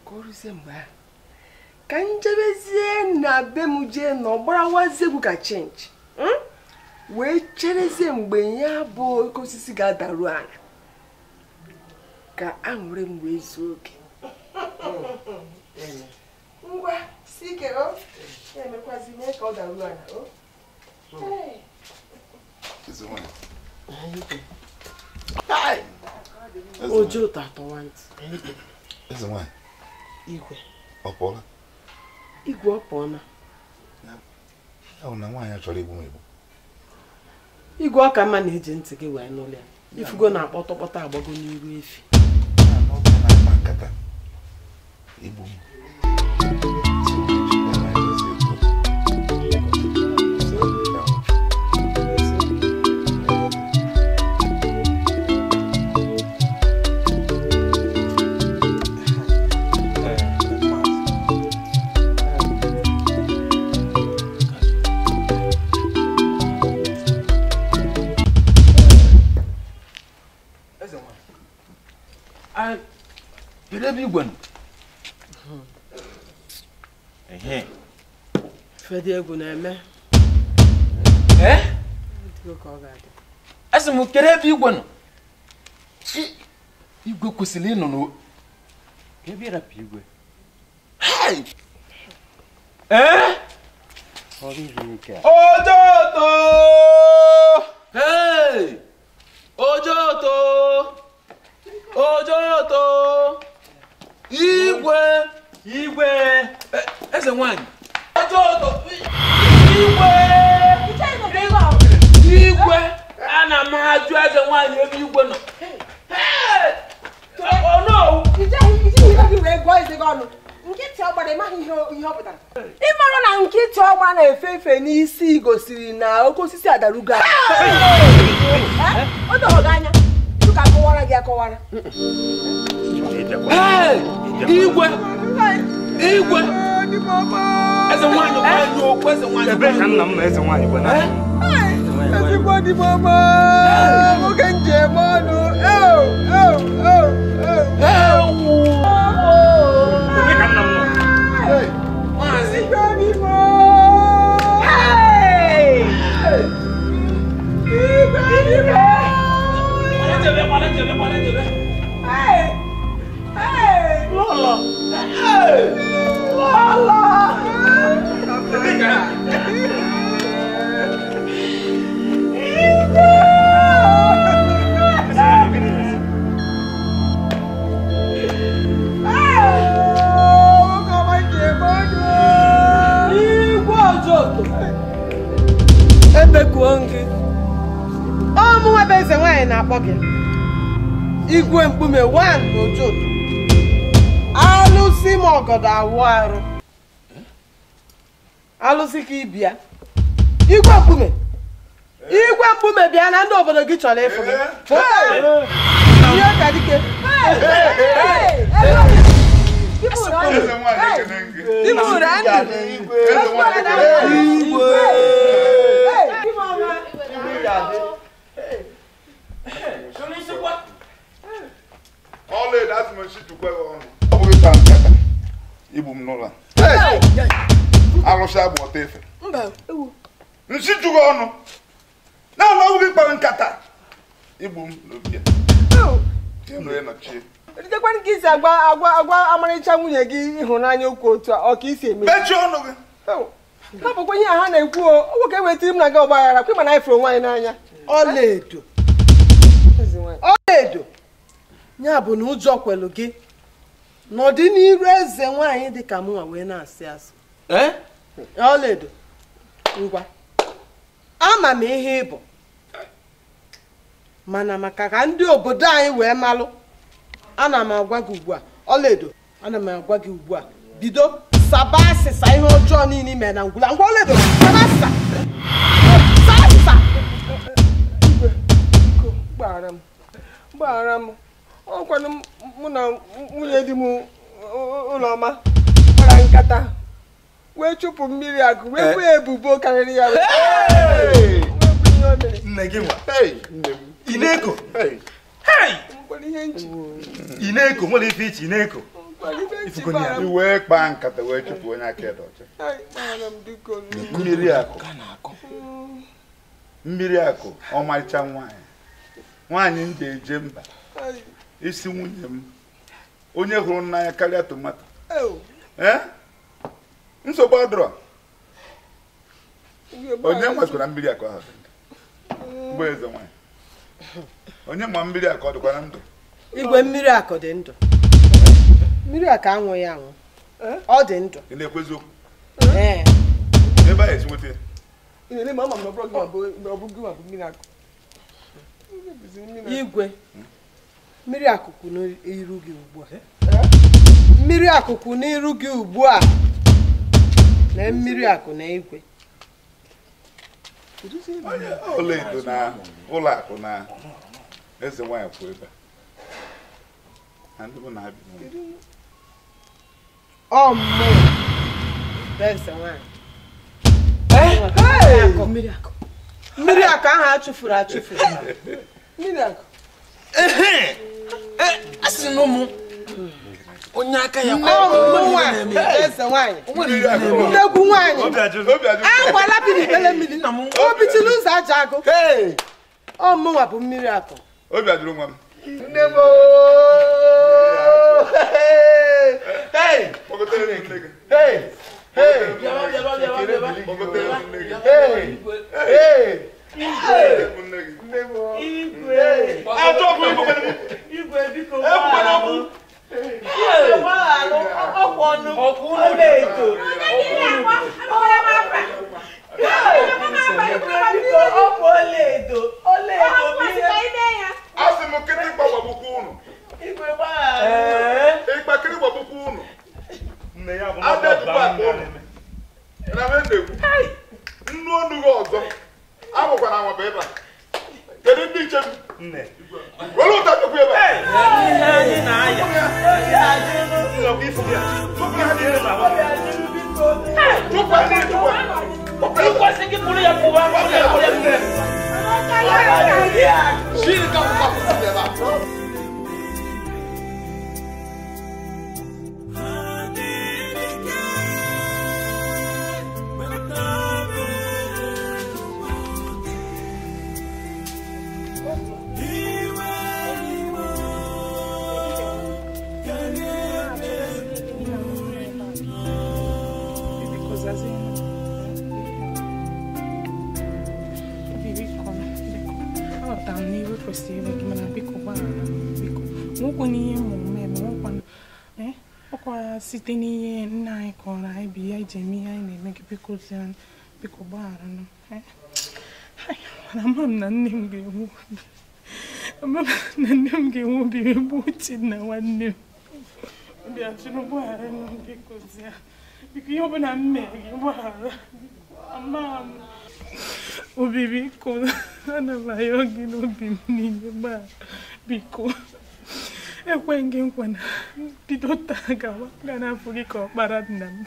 ka ọ rụzie mgbe ahụ ka njebezie na be m jee na ọgbarawazie egwu ka chenji wee cherezie mgbe ya bụ oke osisi ga-adaru ala ka aṅụrị m wee zuo oke ngwa si ike o emekwazi mee ka ọ daru ala o Ojo tatọwant. Eze nwanyị. Igwe. Ọpọla. Igwe ọpọna. Ya na nwaanyị chọrọ igbu m egbu. Igwe ọka mma na-eji ntị gị wee n'ụlọ ya. Ifugo na-akpọtọkpọta agbago n'iru efi. Na-akpa nkata. Igbu m. Fedi egwu na-eme. Asị m kere ebe igwe nọ. Igwe kwesịrị ịnọ n'o. Ebe ịrapụ igwe. Ojoto! Hey! Ojoto! Ojoto! Igwe! Igwe! Eze nwanyị! Ojoto! Igwe! Igwe! Ana m ajụ eze nwanyị ebe igwe nọ. Oh no! Nkịtị ọgba na-emaghị ihe ọ pụtara. Ịmara na nkịtị ọgba na-efe efe n'isi gosiri na oke osisi adarugo ala. O doghị anya, tupu ka akọwara gị akọwara. Igwe! Igwe! Eze nwanyị nwanyị okwu eze nwanyị. Ebe ka nna m na eze nwanyị bụ na. Ezigbo dị mama, oge njem ọnụ. Eze nwanyị na-akpọ gị Igwe mkpume 1 n'Ojoto. Alụsị m ọgọdọ awụ arụ. Alụsị ka ịbịa. Igwe mkpume bịa na ndị obodo gị chọrọ ịfụ gị. Ihe ka dike. Ole that's my shit to go on. Obu ta nkata. Igbu m n'ụlọ. Arụsha bụ otefe. Mba, ewu. Nsi jugo ọnụ. Na obi kpara nkata. Igbu m n'obi. Tino ya na chi. Dịkwa nke isi agwa amarịcha nwunye gị ịhụnanya okwu otu a ọ ka isi eme. Mechie ọnụ gị. Hapụkwa ihe ha na-ekwu o. Ọ nwoke wetiri m na gị ọgbaghara kwe mana ifuru nwaanyị n'anya. Ọlaedo. Ọlaedo. Ya bụ na ụjọ kwelu gị n'ọdịnihu eze nwaanyị dị ka mụnwa wee na-asị asị. Ọlaedo. Ngwa. Ama m ihe ịbụ. Mana maka ka ndị obodo anyị wee malụ. Ana m agwa gị ugbu a. Ọlaedo. Ana m agwa gị ugbu a. Bido saba asịsa ihe ọjọọ niile ime na ngwụla. Ngwa Ọlaedo. Saba asịsa. Saba asịsa. Gbaghara m. Ọ kwanu mụ na nwunye di m ụlọma gbara nkata wee chụpụ mmiri agụ wee kwe ebubo karịrị ya. Nne gị nwa. Ineko. Ineko nwere ife iche Ineko. Iwe kpaa nkata wee chụpụ onye aka edo ọcha. Mmiri akụ ọmarịcha nwaanyị ndị eje mba isi nwunye m onye hụrụ n'anya karịa tomato. Nsogbu adọrọ onye nwekwara mmiri akụ ahụ mgbe eze nwaanyị onye ma mmiri akụ ọ dịkwa na ndụ Igwe mmiri akụ dị ndụ. Mmiri akụ anwụghị anwụ. Ọ dị ndụ. Ị na-ekwezi okwu? Ee. Ebe a esi nweta ya? Ị na-ele ma ama m na ọ bụrụ gị ma bụ mmiri akụ. Igwe mmiri akụkụ n'iru gị ugbu a. Mmiri akụkụ n'iru gị ugbu a. Na mmiri akụ na igwe. Ụlọ edo na ụlọ akụ na eze nwanyị kwụ ebe a. Ndị bụ na-abịa. Ọ mmụọ eze nwanyị. Mmiri akụ ahụ achụfuru achụfuru. Mmiri akụ. Asị n'ụmụ onye aka ya eze nwanyị. Ndegwu nwanyị. Agwala biri ele mmiri na m. Obi chiri ụzọ aja agụ. Ọ mụnwa bụ mmiri akụ. Obi ajụrụ nwa m. Nne m. site n'ihe nna anyị kọrọ anyị bụ ihe iji eme ihe anyị na-eme gị biko gbaghara nụ ama m na nne m ga-enwe obi egbu uche na nwanne m bịa chụrụ gbaghara nụ biko ihe ọbụla m mere gị gbaghara ama m obi biko ana m ayọ gị n'obi m niile gbaghara biko ekwe gị nkwa na bido taa gawa ga na-afụ gị ka ọkpara nna m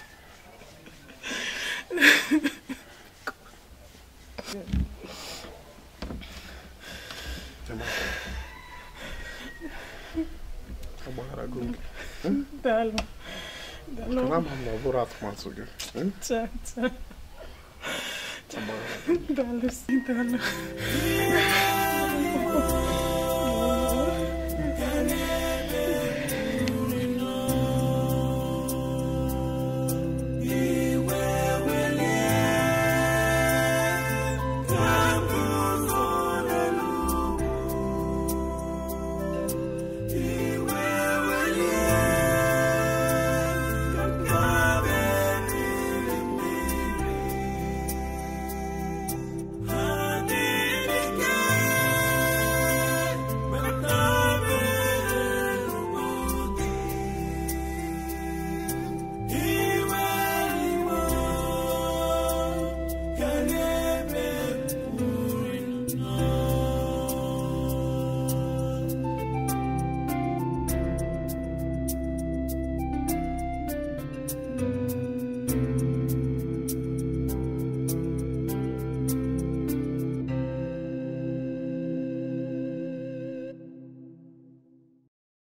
daalụ daalụ